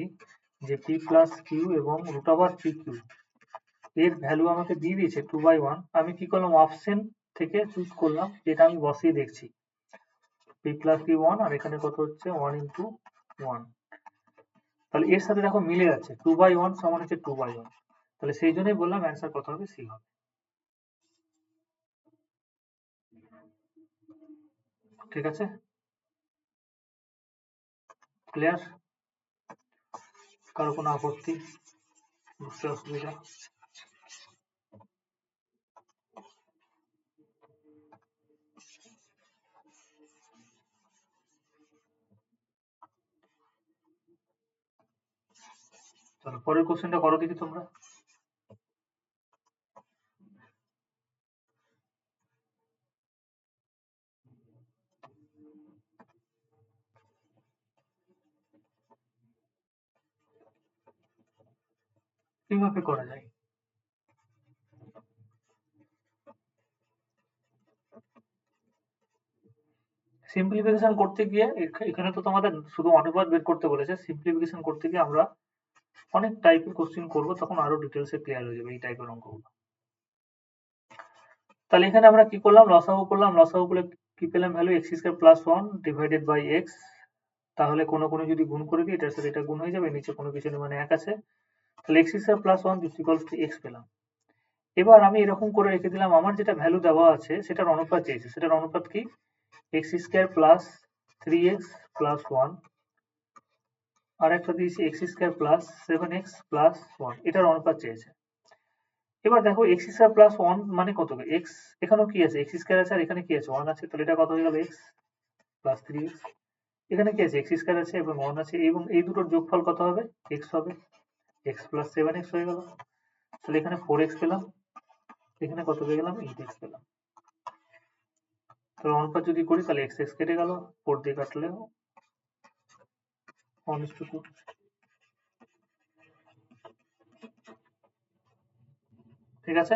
যে p প্লাস কিউ এবং রুট ওভার পি কিউ এর ভ্যালু আমাকে দিয়ে দিয়েছে 2/1। আমি কি করলাম, অপশন থেকে চুজ করলাম, যেটা আমি বসিয়ে দেখছি p প্লাস কিউ 1 আর এখানে কত হচ্ছে 1 ইন্টু 1। তাহলে এর সাথে দেখো মিলে যাচ্ছে, 2/1 সমান হচ্ছে 2/1। তাহলে সেই জন্যই বললাম অ্যান্সার কত হবে, সি হবে। ঠিক আছে, ক্লিয়ার? কারো কোনো আপত্তি, বুঝতে অসুবিধা? চলো পরের কোশ্চেনটা করো দেখি তোমরা। কিভাবে করা যায়? সিম্পলিফিকেশন করতে গিয়ে এখানে তো তোমাদের শুধু অনুপাত বের করতে বলেছে, সিম্পলিফিকেশন করতে গিয়ে আমরা অনেক টাইপের কোশ্চেন করব, তখন আরো ডিটেলসে ক্লিয়ার হয়ে যাবে এই টাইপের অঙ্কগুলো। তাহলে এখানে আমরা কি করলাম, লসাগু করলাম, লসাগু করলে কি পেলাম value x square plus 1 divided by x। তাহলে কোনো কোনো যদি গুণ করে দিই এটার সাথে এটা গুণ হয়ে যাবে, নিচে কোনো কিছু নেই মানে 1 আছে। তাহলে x square plus 1 this equals to x পেলাম। এবার আমি এরকম করে রেখে দিলাম, আমার যেটা ভ্যালু দেওয়া আছে সেটার অনুপাত চেয়েছে, সেটার অনুপাত কি, x square plus 3x plus 1 আর একটা দিয়েছি x square plus 7x plus 1, এটার অনুপাত চেয়েছে। এবার দেখো x স্কয়ার প্লাস 1 মানে কত, x এখানেও কি আছে, x স্কয়ার আছে আর এখানে কি আছে 1 আছে, তাহলে এটা কত হয়ে গেল x প্লাস 3x। এখানে কি আছে, x স্কয়ার আছে এবং 1 আছে, এবং এই দুটোর যোগফল কত হবে, x হবে, x প্লাস 7x হয়ে গেল। তাহলে এখানে 4x পেলাম, এখানে কত পেয়ে গেলাম, 8x পেলাম। তাহলে অনুপাত যদি করি তাহলে x কেটে গেল, 4 দিয়ে কাটলে 1:2। ঠিক আছে,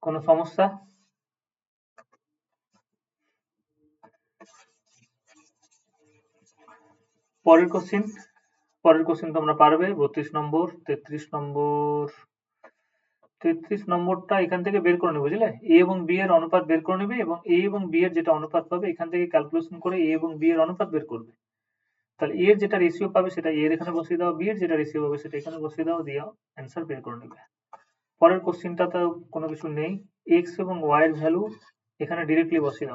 কোনো সমস্যা? পরের কোশ্চেন তোমরা পারবে, 32 নম্বর, 33 নম্বর। 33 নম্বরটা এখান থেকে বের করে নেবে, বুঝলে, a এবং b এর অনুপাত বের করে নেবে এবং a এবং b এর যেটা অনুপাত পাবে এখান থেকে ক্যালকুলেশন করে a এবং b এর অনুপাত বের করবে। তাহলে a এর যেটা রেশিও পাবে সেটা a এর এখানে বসিয়ে দাও, b এর যেটা রেশিও পাবে সেটা এখানে বসিয়ে দাও, দিয়ে অ্যান্সার বের করে নেবে। পরের কোশ্চেনটা তো কোনো কিছু নেই, x এবং y এর ভ্যালু এখানে ডিরেক্টলি বসিয়ে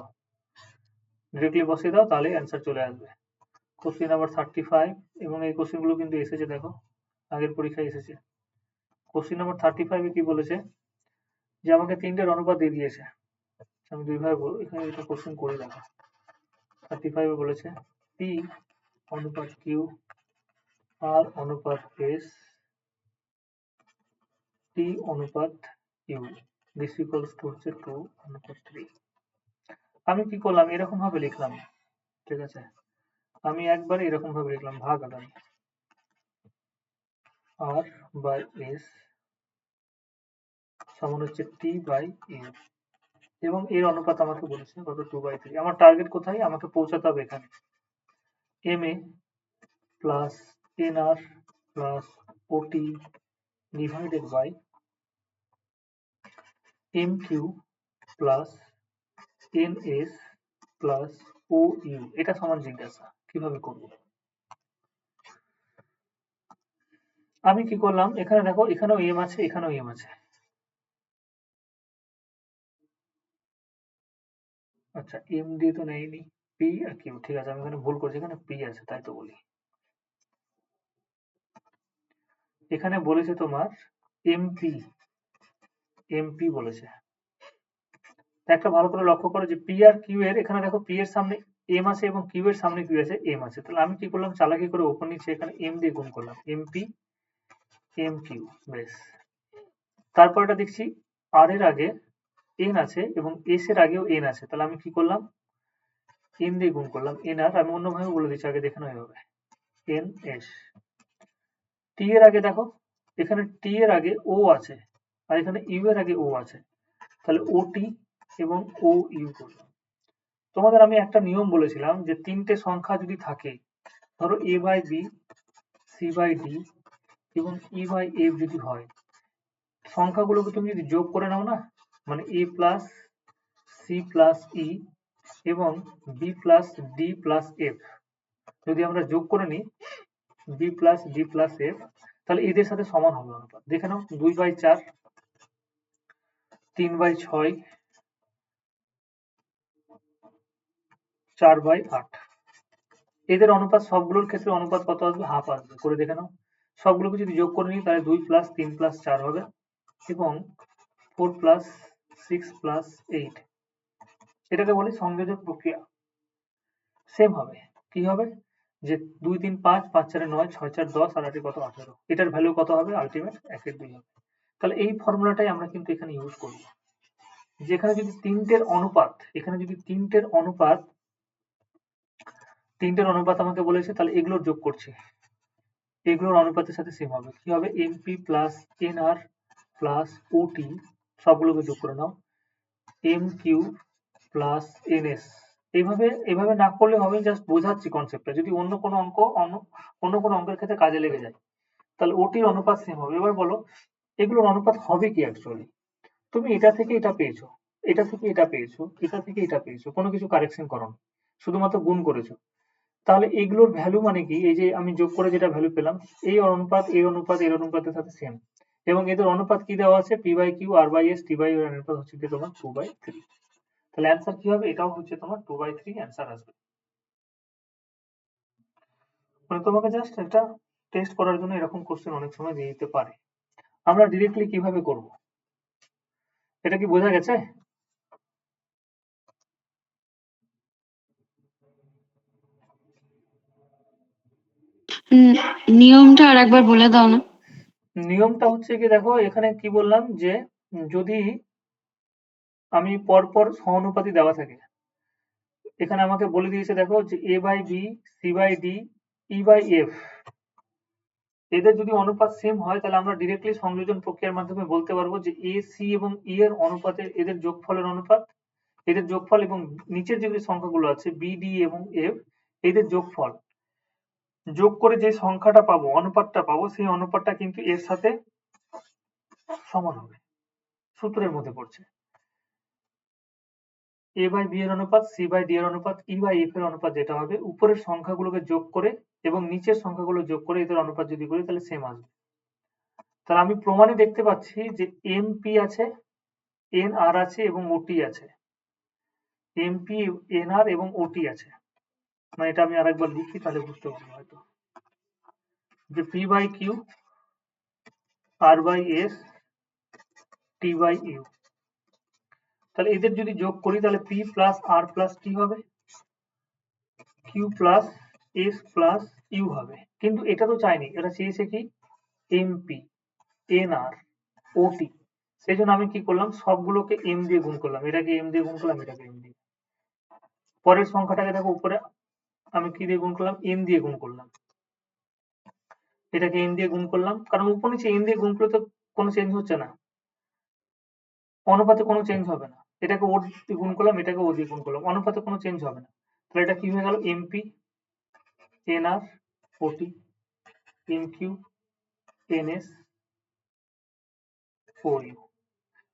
দাও, তাহলে অ্যান্সার চলে আসবে। কোশ্চেন নাম্বার 35, এবং এই কোশ্চেনগুলো কিন্তু এসেছে, দেখো আগের পরীক্ষায় এসেছে। কোশ্চেন নাম্বার 35 এ কি বলেছে, যে আমাকে তিনটের অনুপাত দিয়ে দিয়েছে, আমি দুইভাবে এখানে এটা কোশ্চেন করে দেখো। 35 এ বলেছে p অনুপাত q r অনুপাত s t অনুপাত u দিস ইকুয়ালস টু হচ্ছে 2 অনুপাত 3। আমি কি করলাম, এরকম ভাবে লিখলাম, ঠিক আছে, আমি একবার এরকম ভাবে লিখলাম, ভাগ আদান r বাই s সমান হচ্ছে t বাই u, এবং এর অনুপাত আমাকে বলেছে কত, 2/3। আমার টার্গেট কোথায়, আমাকে পৌঁছাতে হবে এখানে ma plus nr plus ot divided by mq plus ns plus ou, এটা সমান জিজ্ঞাসা, কিভাবে করব। আমি কি করলাম, এখানে দেখো এখানেও m আছে, এখানেও m আছে, আচ্ছা m দিয়ে তো নেয়নি, p আর q, ঠিক আছে, আমি এখানে ভুল করছি, এখানে p আছে তাই তো বলি। এখানে বলেছে তোমার এমপি বলেছে। একটা ভালো করে লক্ষ্য করো যে পি আর কিউ এর এখানে দেখো পি এর সামনে এম আছে এবং কিউ এর সামনে কিউ আছে এম আছে। তাহলে আমি কি করলাম, চালাকি করে ওপর নিচে এখানে এম দিয়ে গুণ করলাম, এমপি এম কিউ। বেশ, তারপরটা দেখছি আর এর আগে এন আছে এবং এস এর আগেও এন আছে। তাহলে আমি কি করলাম, এন দিয়ে গুণ করলাম, এন আর আমি অন্যভাবে বলে দিচ্ছি, আগে দেখে নেওয়া হবে, এন এস। টি এর আগে দেখো এখানে টি এর আগে ও আছে আর এখানে ইউ এর আগে ও আছে, তাহলে ও টি এবং ও ইউ করলাম। তোমাদের আমি একটা নিয়ম বলেছিলাম যে তিনটে সংখ্যা যদি থাকে, ধরো A by B, C by D এবং ই বাই এফ যদি হয়, সংখ্যাগুলোকে তুমি যদি যোগ করে নাও না, মানে a plus c plus e এবং b plus d plus f যদি আমরা যোগ করে নিই, b plus d plus f, তাহলে এদের সাথে সমান হবে অনুপাত। দেখে নাও 2/4, 3/6, 4/8, এদের অনুপাত সবগুলোর ক্ষেত্রে অনুপাত কত আসবে, হাফ আসবে। করে দেখে নাও, সবগুলোকে যদি যোগ করে নিই তাহলে 2 + 3 + 4 হবে এবং 4 + 6 + 8, এটাকে বলি সংযোজক প্রক্রিয়া। সেম হবে, কি হবে যে 2 3 5 5 4 9 6 4 10 আর 8 কত 18, এটার ভ্যালু কত হবে, আলটিমেট 1/2 হবে। তাহলে এই ফর্মুলাটাই আমরা কিন্তু এখানে ইউজ করব, যেখানে যদি তিনটের অনুপাত, এখানে যদি তিনটের অনুপাত আমাকে বলেছে, তাহলে এগুলোর যোগ করছি, এগুলোর অনুপাতের সাথে সেম হবে। কি হবে, এমপি প্লাস এনআর প্লাস ওটি, সবগুলোকে যোগ করে নাও, এম কিউ প্লাস এনএস। এভাবে না করলে হবে, জাস্ট বোঝাচ্ছি কনসেপ্টটা, যদি অন্য কোনো অঙ্কের ক্ষেত্রে কাজে লেগে যায়, তাহলে ওটির অনুপাত সেম হবে। এবার বলো এগুলোর অনুপাত হবে কি অ্যাকচুয়ালি, তুমি এটা থেকে এটা পেয়েছো, এটা থেকে এটা পেয়েছো, এটা থেকে এটা পেয়েছো, কোনো কিছু কারেকশন করো না, শুধুমাত্র গুণ করেছো। তাহলে এগুলোর ভ্যালু মানে কি, এই যে আমি যোগ করে যেটা ভ্যালু পেলাম, এই অনুপাত এর অনুপাতের সাথে সেম, এবং এদের অনুপাত কি দেওয়া আছে, p by q r by s t by এর অনুপাত হচ্ছে কি তোমার 2/3। তাহলে অ্যান্সার কি হবে, এটাও হচ্ছে তোমার 2/3 অ্যান্সার আসবে। মানে তোমাকে জাস্ট একটা টেস্ট করার জন্য এরকম কোশ্চেন অনেক সময় দিয়ে দিতে পারে। আমরা ডিরেক্টলি কিভাবে করব, এটা কি বোঝা গেছে? নিয়মটা আর একবার বলে দাও না। নিয়মটা হচ্ছে কি, দেখো এখানে কি বললাম যে যদি আমি পরপর সমানুপাতি দেওয়া থাকে, এখানে আমাকে বলে দিয়েছে দেখো যে A by B, C by D, E by F, এদের যদি অনুপাত সেম হয়, তাহলে আমরা ডিরেক্টলি সংযোজন প্রক্রিয়ার মাধ্যমে বলতে পারবো যে এ, সি এবং ই এর অনুপাতে এদের যোগফলের অনুপাত, এদের যোগফল এবং নিচের যে সংখ্যাগুলো আছে বি, ডি এবং এফ, এদের যোগফল যোগ করে যে সংখ্যাটা পাবো, অনুপাতটা পাবো, সেই অনুপাতটা কিন্তু এর সাথে সমান হবে, সূত্রের মধ্যে পড়ছে। এ বাই বি এর অনুপাত, সি বাই ডি এর অনুপাত, ই বাই এফ এর অনুপাত যেটা হবে, উপরের সংখ্যাগুলোকে যোগ করে এবং নিচের সংখ্যাগুলো যোগ করে এদের অনুপাত যদি করি তাহলে সেম আসবে। তাহলে আমি প্রমাণে দেখতে পাচ্ছি যে এমপি আছে, এন আর আছে এবং ওটি আছে, এমপি এন আর এবং ওটি আছে। মানে এটা আমি আরেকবার লিখি তাহলে বুঝতে পারবো হয়তো, যে p by q r by s t by u, তাহলে এদের যদি যোগ করি তাহলে p plus r plus t হবে, q plus s plus u হবে। কিন্তু এটা তো চাইনি, এটা চেয়েছে কি এমপি এন আর ওটি, সেই জন্য আমি কি করলাম, সবগুলোকে এম দিয়ে গুণ করলাম, এটাকে এম দিয়ে গুণ করলাম, এটাকে এম দিয়ে, পরের সংখ্যাটাকে দেখো উপরে আমি কি দিয়ে গুণ করলাম, এন দিয়ে গুণ করলাম, এটাকে এন দিয়ে গুণ করলাম, কারণ উপর নিচে এন দিয়ে গুণ করলে তো কোনো চেঞ্জ হচ্ছে না, অনুপাতে কোনো চেঞ্জ হবে না। এটাকে ও দিয়ে গুণ করলাম, এটাকে ও দিয়ে গুণ করলাম, অনুপাতে কোনো চেঞ্জ হবে না। তাহলে এটা কি হয়ে গেল, MP n r o t m q n s o u,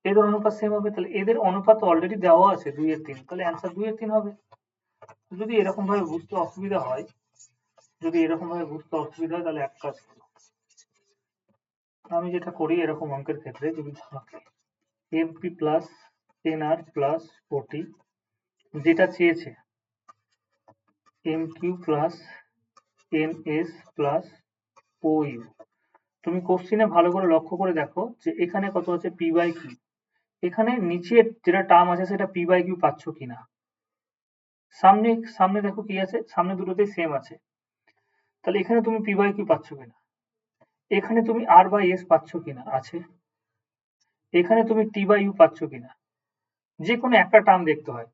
এদের অনুপাত সেম হবে। তাহলে এদের অনুপাত অলরেডি দেওয়া আছে 2/3, তাহলে অ্যান্সার 2/3 হবে। যদি এরকম ভাবে বুঝতে অসুবিধা হয়, তাহলে এক কাজ করো, আমি যেটা করি এরকম অঙ্কের ক্ষেত্রে, যদি থাকে m p plus n r plus o t, যেটা চেয়েছে m q plus n s plus o u, তুমি কোশ্চিনে ভালো করে লক্ষ্য করে দেখো যে এখানে কত আছে পি বাই কিউ, এখানে নিচে যেটা টার্ম আছে সেটা পি বাই কিউ পাচ্ছ কিনা। সামনে সামনে দেখো কি আছে, সামনে দুটোতেই সেম আছে, তাহলে এখানে তুমি পি বাই কিউ পাচ্ছ কিনা। এখানে তুমি আর বাই এস পাচ্ছ কিনা, আছে। এখানে তুমি টি বাই ইউ পাচ্ছ কিনা। যে কোনো একটা টার্ম দেখতে হয়,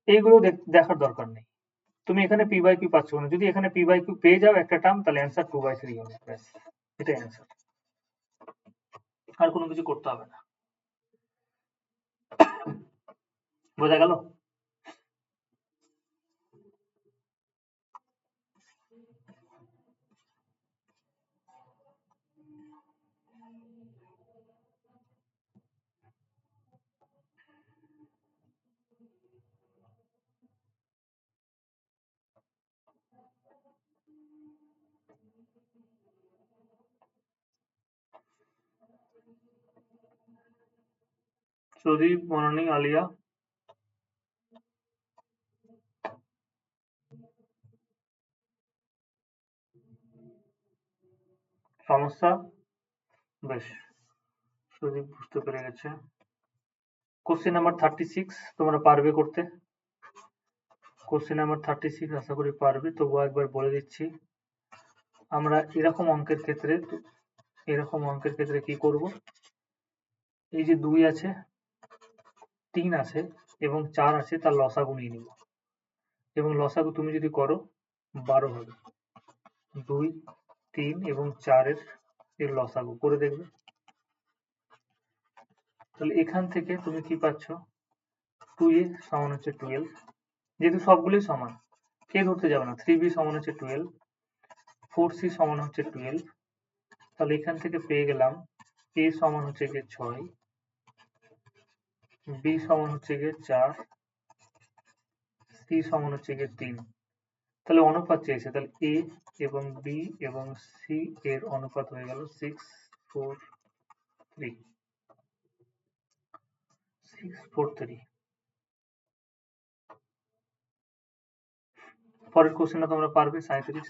এইগুলো দেখার দরকার নেই। তুমি এখানে পি বাই কিউ পাচ্ছ না, যদি এখানে পি বাই কিউ পেয়ে যাও একটা টার্ম, তাহলে অ্যান্সার 2/3 হবে, ব্যাস এটাই অ্যান্সার, আর কোনো কিছু করতে হবে না। বোঝা গেল? সুদীপ, বনানী, আলিয়া, সমস্যা? বেশ, সুদীপ বুঝতে পেরে গেছে। কোশ্চেন নাম্বার 36 তোমরা পারবে করতে। কোশ্চেন নাম্বার 36 আশা করি পারবে, তবুও একবার বলে দিচ্ছি। আমরা এরকম অঙ্কের ক্ষেত্রে কি করব, এই যে 2 আছে, 3 আছে এবং 4 আছে, তার লসাগু নিয়ে নিব, এবং লসাগু তুমি যদি করো 12 হবে। 2, 3 এবং 4 এর লসাগু করে দেখবে। তাহলে এখান থেকে তুমি কি পাচ্ছ, 2a সমান হচ্ছে 12, যেহেতু সবগুলোই সমান কে ধরতে যাবে না, 3b সমান হচ্ছে 12, 4c সমান হচ্ছে 12, তাহলে এখান থেকে পেয়ে গেলাম a সমান হচ্ছে গিয়ে 6, b সমান হচ্ছে গিয়ে 4, c সমান হচ্ছে গিয়ে 3। তাহলে অনুপাত চেয়েছে, তাহলে a এবং b এবং c এর অনুপাত হয়ে গেল 643। পরের কোশ্চেনটা তোমরা পারবে, 37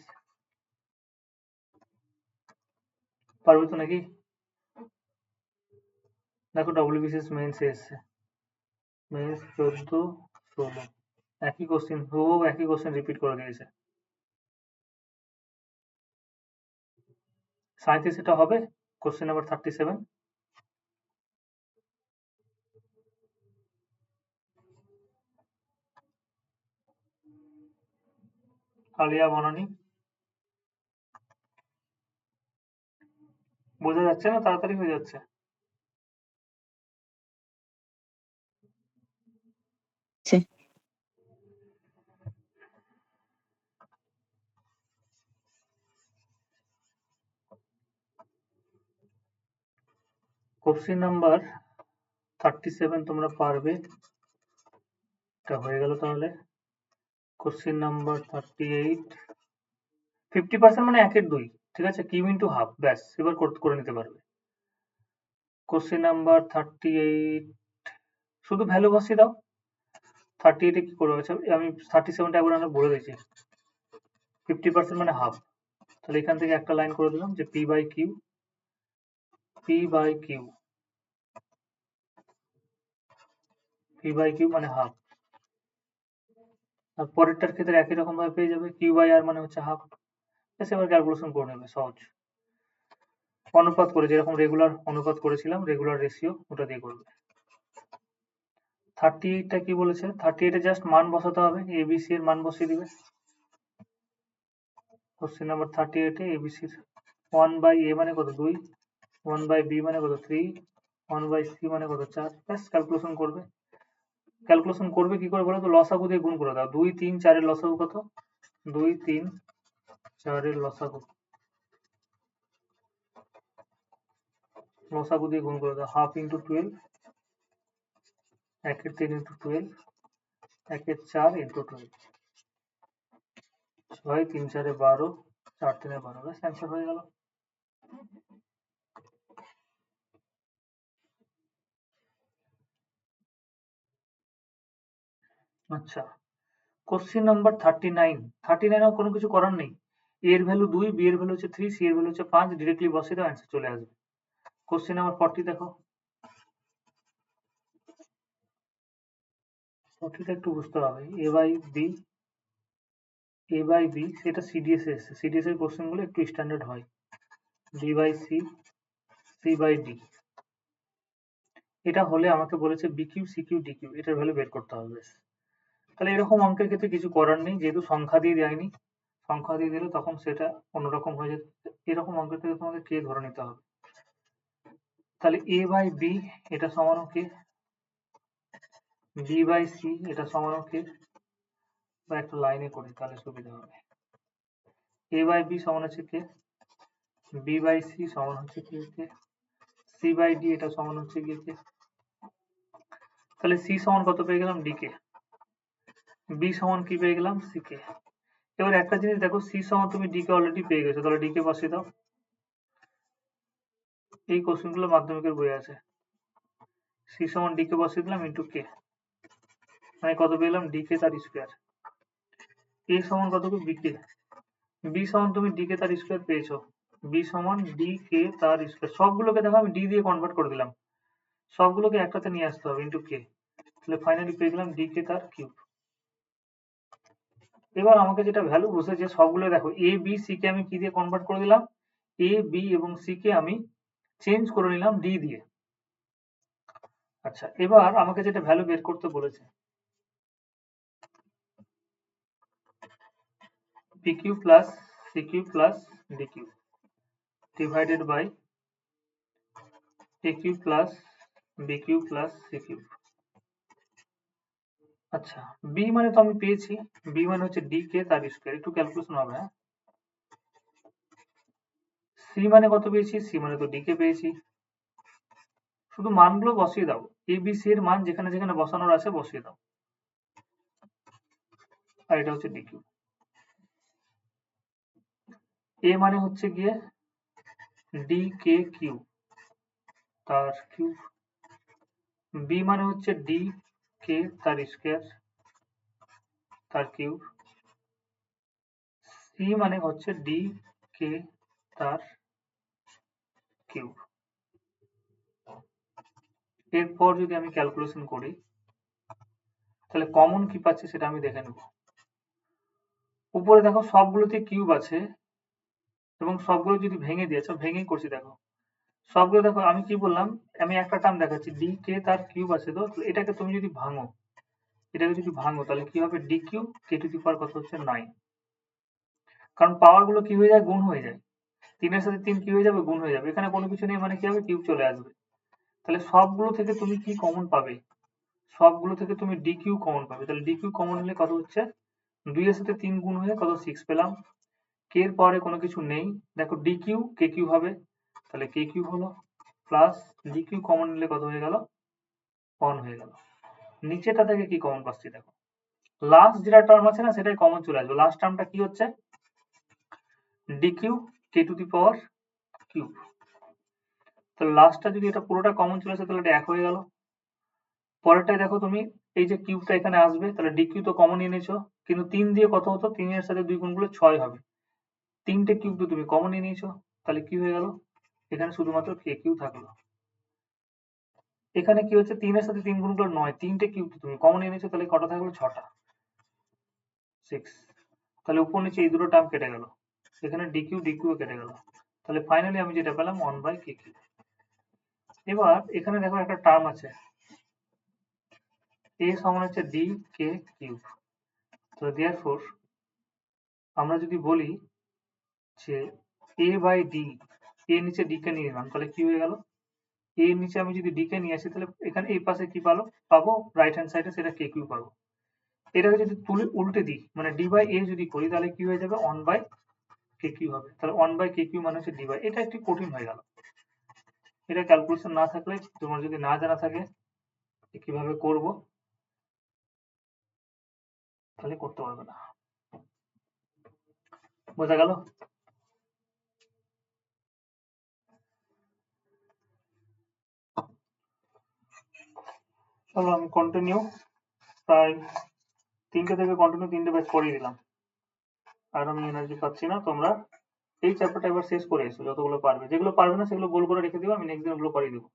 পারবে তো নাকি? দেখো ডব্লিউবিসিএস মেন্সে এসছে, মেন্স 14-16 একই কোশ্চেন, হুবহু একই কোশ্চেন রিপিট করে দিয়েছে। 37 এটা হবে কোশ্চেন নাম্বার 37। আলিয়া, বনানী, বোঝা যাচ্ছে না, তাড়াতাড়ি হয়ে যাচ্ছে। কোশ্চেন নাম্বার 37 তোমরা পারবে, এটা হয়ে গেল। তাহলে কোশ্চেন নাম্বার 38, 50% মানে 1/2, ঠিক আছে, কিউ ইন্টু হাফ, ব্যাস এবার করে নিতে পারবে। কোশ্চেন নাম্বার 38 শুধু ভ্যালু বসিয়ে দাও। 38 এ কি করবে, আচ্ছা আমি 37টা একবার আমরা বলে দিয়েছি, 50% মানে হাফ, তাহলে এখান থেকে একটা লাইন করে দিলাম যে পি বাই কিউ মানে হাফ। আর পরেরটার ক্ষেত্রে একই রকম ভাবে পেয়ে যাবে, কিউ বাই আর মানে হচ্ছে হাফ। এবার ক্যালকুলেশন করে নেবে, সহজ। অনুপাত করে, যেরকম রেগুলার অনুপাত করেছিলাম, রেগুলার রেশিও, ওটা দিয়ে করবে। 38টা কি বলেছে, 38 এ জাস্ট মান বসাতে হবে, এবিসি এর মান বসিয়ে দিবে। কোশ্চেন নাম্বার 38 এ এবিসি 1 বাই এ মানে কত 2, 1 বাই বি মানে কত 3, 1 বাই সি মানে কত 4, ব্যাস ক্যালকুলেশন করবে। ক্যালকুলেশন করবে কি করে বলো তো, লসাগু দিয়ে গুণ করে দাও। 2, 3, 4 এর লসাগু কত, 2, 3, 4 এর লসাগু দিয়ে গুণ করে দাও, হাফ ইন্টু 12, 1/3 ইন্টু 12, 1/4 ইন্টু 12, 6, 3, 4 12, 4, 3 12, ব্যাস অ্যান্সার হয়ে গেল। আচ্ছা, কোশ্চেন নাম্বার 39 এও কোনো কিছু করার নেই, এর ভ্যালু 2, বি এর ভ্যালু হচ্ছে 3, সি এর ভ্যালু হচ্ছে 5, ডিরেক্টলি বসিয়ে দাও, অ্যান্সার চলে আসবে। কোশ্চেন নাম্বার 40 দেখো। 40টা একটু বুঝতে হবে। এ বাই বি সেটা সিডিএস এ এসছে। সিডিএস এর কোশ্চেন গুলো একটু স্ট্যান্ডার্ড হয়। B by C, C by d, এটা হলে আমাকে বলেছে b q, c q, d q, এটার ভ্যালু বের করতে হবে। ব্যাস। তাহলে এরকম অঙ্কের ক্ষেত্রে কিছু করার নেই, যেহেতু সংখ্যা দিয়ে দেয়নি, সংখ্যা দিয়ে দিলে তখন সেটা অন্যরকম হয়ে যেত। এরকম অঙ্কের ক্ষেত্রে তোমাকে কে ধরে নিতে হবে। তাহলে এ বাই বি এটা সমান কি, বি বাই সি এটা সমান কি, বা একটা লাইনে করি তাহলে সুবিধা হবে। এ বাই বি সমান হচ্ছে কে, বি বাই সি সমান হচ্ছে কি, সি বাই ডি এটা সমান হচ্ছে কি কে। তাহলে সি সমান কত পেয়ে গেলাম, ডি কে। বি সমান কি পেয়ে গেলাম, সি কে। এবার একটা জিনিস দেখো, সি সমান তুমি ডি কে অলরেডি পেয়ে গেছো, তাহলে ডি কে বসিয়ে দাও। এই কোশ্চেন গুলো মাধ্যমিকের বই আছে। সি সমান ডি কে বসিয়ে দিলাম ইন্টু কে, মানে কত পেলাম, ডি কে তার স্কোয়ার। এ সমান কত, বি কে। বি সমান তুমি ডি কে তার স্কোয়ার পেয়েছো, বি সমান ডি কে তার স্কোয়ার। সবগুলোকে দেখো আমি ডি দিয়ে কনভার্ট করে দিলাম, সবগুলোকে একটাতে নিয়ে আসতে হবে, ইন্টু কে। তাহলে ফাইনালি পেয়ে গেলাম ডি কে তার কিউব। এবার আমাকে যেটা ভ্যালু বসেছে সবগুলো দেখো, এ বি সি কে আমি কি দিয়ে কনভার্ট করে দিলাম, এ বি এবং সি কে আমি চেঞ্জ করে নিলাম ডি দিয়ে। আচ্ছা, এবার আমাকে যেটা ভ্যালু বের করতে বলেছে, p q plus c q plus d q divided by a q plus b q plus c q. আচ্ছা, বি মানে তো আমি পেয়েছি, বি মানে হচ্ছে ডি কে তার স্কয়ার, একটু ক্যালকুলেশন হবে। হ্যাঁ, সি মানে কত পেয়েছি, সি মানে তো ডি কে পেয়েছি, শুধু মানগুলো বসিয়ে দাও, এ বি সি এর মান যেখানে যেখানে বসানোর আছে বসিয়ে দাও, আর এটা হচ্ছে ডি কিউ। এ মানে হচ্ছে গিয়ে ডি কে কিউ তার কিউব, বি মানে হচ্ছে ডি কে তার স্কয়ার তার কিউব, সি মানে হচ্ছে ডি কে তার কিউব। এরপর যদি আমি ক্যালকুলেশন করি তাহলে কমন কি পাচ্ছি সেটা আমি দেখে নেব। উপরে দেখো সবগুলোতে কিউব আছে এবং সবগুলো যদি ভেঙে দিয়েছে, ভেঙেই করছি দেখো সবগুলো। দেখো আমি কি বললাম, আমি একটা টার্ম দেখাচ্ছি, ডি কে তার কিউব আছে, তো এটাকে তুমি যদি ভাঙো, এটাকে যদি ভাঙো তাহলে কি হবে, D Q K to the power কত হচ্ছে 9। কারণ পাওয়ার গুলো কি হয়ে যায়, গুণ হয়ে যায়, 3 এর সাথে 3 কি হয়ে যাবে, গুণ হয়ে যাবে, এখানে কোনো কিছু নেই মানে কি হবে, কিউব চলে আসবে। তাহলে সবগুলো থেকে তুমি কি কমন পাবে, সবগুলো থেকে তুমি ডি কিউ কমন পাবে। তাহলে ডি কিউ কমন নিলে কত হচ্ছে, 2 এর সাথে 3 গুণ হয়ে কত, 6 পেলাম। কে এর পরে কোনো কিছু নেই, দেখো ডি কিউ কে কিউ হবে, তাহলে কে কিউ হলো, প্লাস ডি কিউ কমন নিলে কত হয়ে গেল, 1 হয়ে গেল। নিচেটা থেকে কি কমন পাচ্ছি দেখো, লাস্ট যেটা টার্ম আছে না সেটাই কমন চলে আসবে। লাস্ট টার্মটা কি হচ্ছে, d Q K to the power cube. তাহলে লাস্টটা যদি এটা পুরোটা কমন চলে আসে তাহলে এটা 1 হয়ে গেল। পরেরটাই দেখো তুমি, এই যে কিউবটা এখানে আসবে, তাহলে ডি কিউ তো কমন নিয়ে নিয়েছো, কিন্তু 3 দিয়ে কত হতো, 3 এর সাথে 2 গুণ করলে 6 হবে, 3টে কিউব তো তুমি কমন নিয়ে নিয়েছো, তাহলে কি হয়ে গেল, এখানে শুধুমাত্র কে কিউ থাকলো। এখানে কি হচ্ছে, 3 এর সাথে 3 গুণ করলে 9, 3টে কিউব তো তুমি কমন নিয়ে নিয়েছো, তাহলে কটা থাকলো, 6টা, 6। তাহলে উপর নিচে এই দুটো টার্ম কেটে গেল, এখানে ডি কিউ কেটে গেল, তাহলে ফাইনালি আমি যেটা পেলাম 1 বাই কে কিউ। এবার এখানে দেখো একটা টার্ম আছে, এ সমান হচ্ছে ডি কে কিউব। তো দেয়ারফর আমরা যদি বলি যে এ বাই ডি, এ নিচে ডি কে নিয়ে নিলাম, তাহলে কি হয়ে গেল, এ নিচে আমি যদি ডি কে নিয়ে আসি তাহলে এখানে এই পাশে কি পাবো রাইট হ্যান্ড সাইডে, সেটা কে কিউ পাবো। এটাকে যদি তুলে উল্টে দিই, মানে ডি বাই এ যদি করি তাহলে কি হয়ে যাবে, 1 বাই কে কিউ হবে। তাহলে 1 বাই কে কিউ মানে হচ্ছে ডি বাই, এটা একটু কঠিন হয়ে গেল। এটা ক্যালকুলেশন না থাকলে, তোমার যদি না জানা থাকে কিভাবে করব তাহলে করতে পারবে না। বোঝা গেল? চলো আমি কন্টিনিউ, প্রায় 3টে থেকে কন্টিনিউ 3টে ব্যাচ করিয়ে দিলাম। আর আমি এনার্জি পাচ্ছি না। তোমরা এই চ্যাপ্টারটা এবার শেষ করে এসো যতগুলো পারবে, যেগুলো পারবে না সেগুলো গোল করে রেখে দিও, আমি নেক্সট দিন ওগুলো করিয়ে দেবো।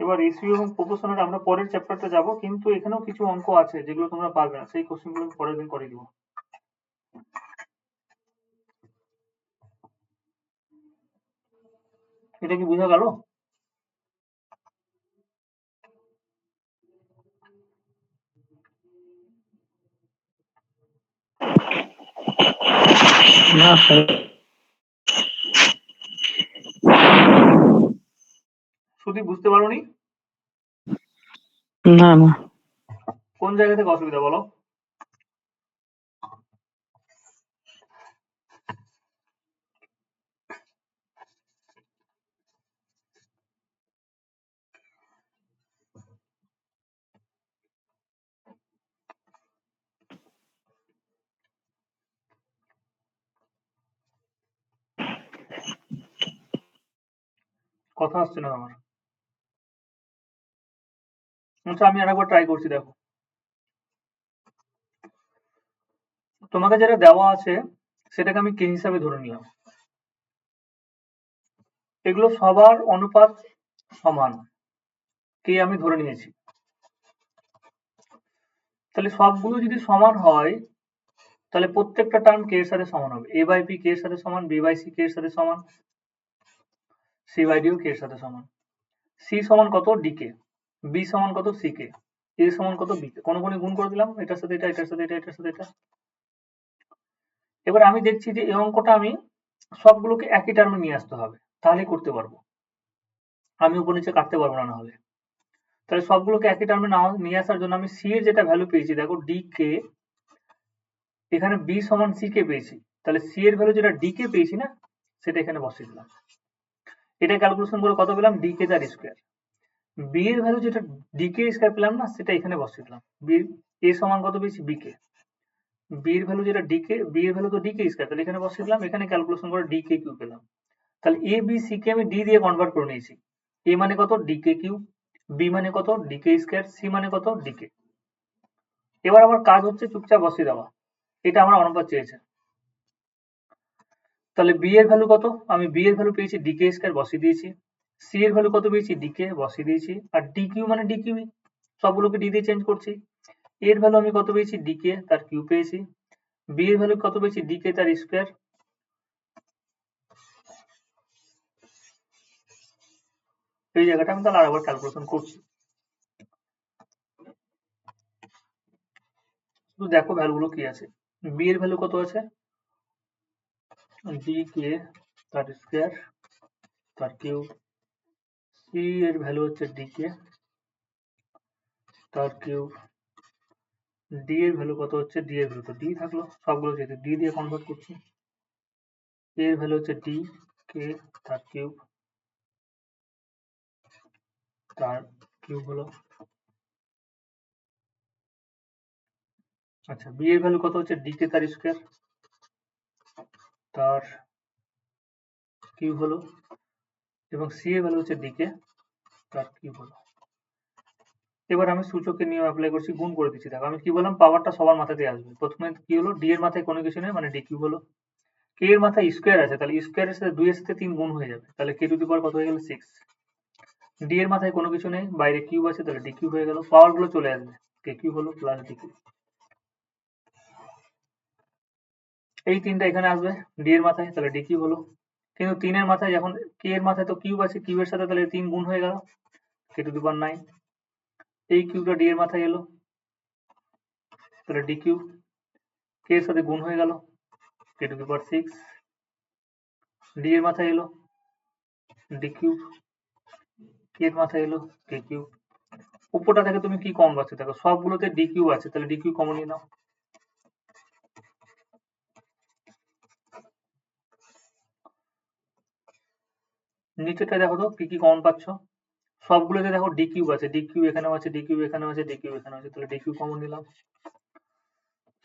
এবার রেশিও এবং প্রপোর্শনের আমরা পরের চ্যাপ্টারটা যাব, কিন্তু এখানেও কিছু অঙ্ক আছে যেগুলো তোমরা পারবে না, সেই কোশ্চেনগুলো আমি পরের দিন করিয়ে দেবো। এটা কি বোঝা গেল? না স্যার, শুধু বুঝতে পারোনি? না না কোন জায়গা থেকে অসুবিধা বলো? কথা আসছে না আমার। আচ্ছা, আমি আরেকবার ট্রাই করছি, দেখো। তোমাকে যেটা দেওয়া আছে সেটাকে আমি কে হিসাবে ধরে নিলাম। এগুলো সবার অনুপাত সমান, কে আমি ধরে নিয়েছি। তাহলে সবগুলো যদি সমান হয় তাহলে প্রত্যেকটা টার্ম কে এর সাথে সমান হবে। a বাই পি কে এর সাথে সমান, b বাই সি কে এর সাথে সমান, c বাই ডিও কে এর সাথে সমান। c সমান কত? ডিকে। b সমান কত? C K. a সমান কত? বি কে। কোনো গুণ করে দিলাম, এটার সাথে এটা, এটার সাথে এটা, এটার সাথে এটা। এবার আমি দেখছি যে এই অঙ্কটা আমি সবগুলোকে একই টার্মে নিয়ে আসতে হবে, তাহলেই করতে পারবো। আমি উপর নিচে কাটতে পারবো না হলে। তাহলে সবগুলোকে একই টার্মে নিয়ে আসার জন্য আমি সি এর যেটা ভ্যালু পেয়েছি, দেখো ডি কে, এখানে বি সমান সি কে পেয়েছি, তাহলে সি এর ভ্যালু যেটা ডি কে পেয়েছি না, সেটা এখানে বসিয়ে দিলাম। এটা ক্যালকুলেশন করে কত পেলাম? ডি কে তার স্কোয়ার। বি এর ভ্যালু যেটা ডি কে স্কোয়ার পেলাম না, সেটা এখানে বসিয়ে দিলাম। বি এ সমান কত পেয়েছি? বি কে। বি এর ভ্যালু যেটা ডি কে, বি এর ভ্যালু তো ডি কে স্কোয়ার, তাহলে এখানে বসিয়ে দিলাম। এখানে ক্যালকুলেশন করে ডি কে কিউ পেলাম। তাহলে এ বি সি কে আমি ডি দিয়ে কনভার্ট করে নিয়েছি। এ মানে কত? ডি কে কিউ। বি মানে কত? ডি কে স্কোয়ার। সি মানে কত? ডি কে। এবার আমার কাজ হচ্ছে চুপচাপ বসিয়ে দেওয়া। এটা আমার অনুপাত চেয়েছে। তাহলে বি এর ভ্যালু কত? আমি বি এর ভ্যালু পেয়েছি ডি কে স্কয়ার, বসিয়ে দিয়েছি। সি এর ভ্যালু কত পেয়েছি? ডি কে, বসিয়ে দিয়েছি। আর ডি কিউ মানে ডি কিউ, সবগুলোকে ডি দিয়ে চেঞ্জ করছি। এর ভ্যালু আমি কত পেয়েছি? ডি কে, তার কিউ পেয়েছি। বি এর ভ্যালু কত পেয়েছি? ডি কে তার স্কয়ার। এই জায়গাটা আমি তাহলে আরেকবার ক্যালকুলেশন করছি। শুধু দেখো ভ্যালুগুলো কি আছে। বি এর ভ্যালু কত আছে? ডি কে তার স্কয়ার, তার কিউ। সি এর ভ্যালু হচ্ছে ডি কে, তার কিউ। ডি এর ভ্যালু কত হচ্ছে? ডি এর ভ্যালু তো ডি থাকলো, সবগুলো যেহেতু ডি দিয়ে কনভার্ট করছি। এর ভ্যালু হচ্ছে ডি কে তার কিউব, তার কিউব হলো। আচ্ছা, বি এর ভ্যালু কত হচ্ছে? ডি কে তার স্কয়ার, তার কিউব হলো। এবং সি এর ভ্যালু হচ্ছে ডি কে, তার কিউব হলো। এবার আমি সূচকের নিয়ম অ্যাপ্লাই করছি, গুণ করে দিচ্ছি। দেখো আমি কি বললাম, পাওয়ারটা সবার মাথাতেই আসবে। প্রথমে কি হলো? ডি এর মাথায় কোনো কিছু নেই, মানে ডি কিউব হলো। কে এর মাথায় স্কয়ার আছে, তাহলে স্কয়ারের সাথে 2 এর সাথে 3 গুণ হয়ে যাবে, তাহলে কে টু দি পাওয়ার কত হয়ে গেল? 6। ডি এর মাথায় কোনো কিছু নেই, বাইরে কিউব আছে, তাহলে ডি কিউব হয়ে গেল। পাওয়ার গুলো চলে আসবে, কে কিউব হলো প্লাস ডি কিউব। এই তিনটা এখানে আসবে ডি এর মাথায়, তাহলে ডি কিউব হলো। কিন্তু 3 এর মাথায়, যখন কে এর মাথায় তো কিউব আছে, কিউবের সাথে তাহলে 3 গুণ হয়ে গেল, কে টু দি পাওয়ার 9। এই কিউবটা ডি এর মাথায় এলো, তাহলে ডি কিউব। কে এর সাথে গুণ হয়ে গেল, কে টু দি পাওয়ার 6। ডি এর মাথায় এলো ডি কিউব, কে এর মাথায় এলো কে কিউব। উপরটা থেকে তুমি কি কমন পাচ্ছ? দেখো সবগুলোতে ডি কিউব আছে, তাহলে ডি কিউব কমন নিয়ে নাও। নিচেটা দেখো তো কি কি কমন পাচ্ছ। সবগুলোতে দেখো ডি কিউব আছে, ডি কিউব এখানেও আছে, ডি কিউব এখানেও আছে, ডি কিউব এখানেও আছে, তাহলে ডি কিউব কমন নিলাম।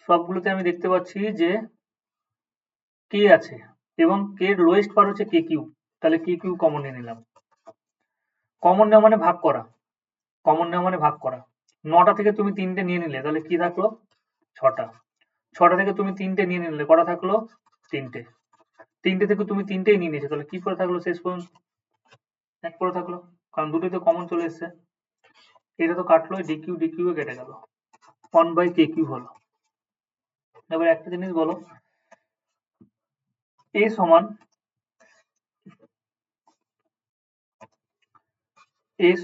সবগুলোতে আমি দেখতে পাচ্ছি যে কে আছে, এবং কে এর লোয়েস্ট পার হচ্ছে কে কিউব, তাহলে কে কিউব কমন নিয়ে নিলাম। কমন নেওয়া মানে ভাগ করা, কমন নেওয়া মানে ভাগ করা। 9টা থেকে তুমি 3টে নিয়ে নিলে, তাহলে কি থাকলো? 6টা। 6টা থেকে তুমি 3টে নিয়ে নিলে, কটা থাকলো? 3টে। 3টে থেকে তুমি 3টেই নিয়ে নিয়েছো, তাহলে কি পড়ে থাকলো শেষ পর্যন্ত? 1 পড়ে থাকলো, কারণ দুটোই তো কমন চলে এসছে। এটা তো কাটলো, ডিকিউ ডিকিউ কেটে গেল, 1/kq হলো। এবার একটা জিনিস বলো, a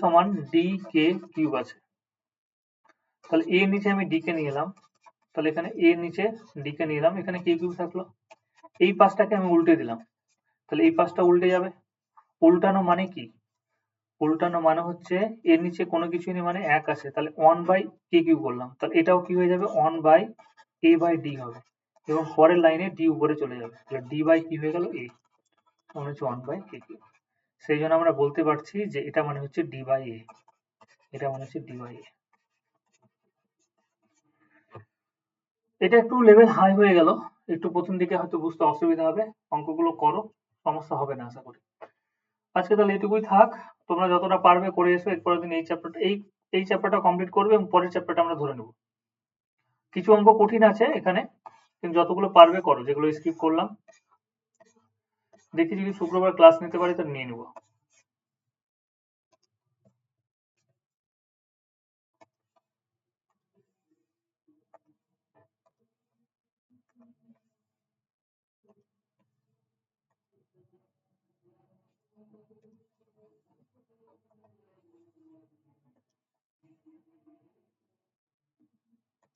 সমান dk কিউব আছে, তাহলে a নিচে আমি d কে নিয়ে এলাম, তাহলে এখানে a নিচে d কে নিয়ে এলাম, এখানে k কিউব থাকলো। এই পাশটাকে আমি উল্টে দিলাম, তাহলে এই পাশটা উল্টে যাবে। উল্টানো মানে কি? উল্টানো মানে হচ্ছে এর নিচে কোনো কিছুই নেই, মানে 1 আছে, তাহলে 1/k কিউব করলাম, তাহলে এটাও কি হয়ে যাবে? 1/a/d হবে, এবং পরের লাইনে d উপরে চলে যাবে, তাহলে d বাই কি হয়ে গেল? a, মানে হচ্ছে 1/k কিউব। সেই জন্য আমরা বলতে পারছি যে এটা মানে হচ্ছে d বাই a, এটা মানে হচ্ছে d বাই a। এটা একটু লেভেল হাই হয়ে গেল, একটু প্রথম দিকে হয়তো বুঝতে অসুবিধা হবে, অঙ্কগুলো করো, সমস্যা হবে না আশা করি। আজকে তাহলে এইটুকুই থাক, তোমরা যতটা পারবে করে এসো, এরপরের দিন এই চ্যাপ্টারটা কমপ্লিট করবে এবং পরের চ্যাপ্টারটা আমরা ধরে নেব। কিছু অঙ্ক কঠিন আছে এখানে, কিন্তু যতগুলো পারবে করো, যেগুলো স্কিপ করলাম। দেখি যদি শুক্রবার ক্লাস নিতে পারি তো নিয়ে নেবো।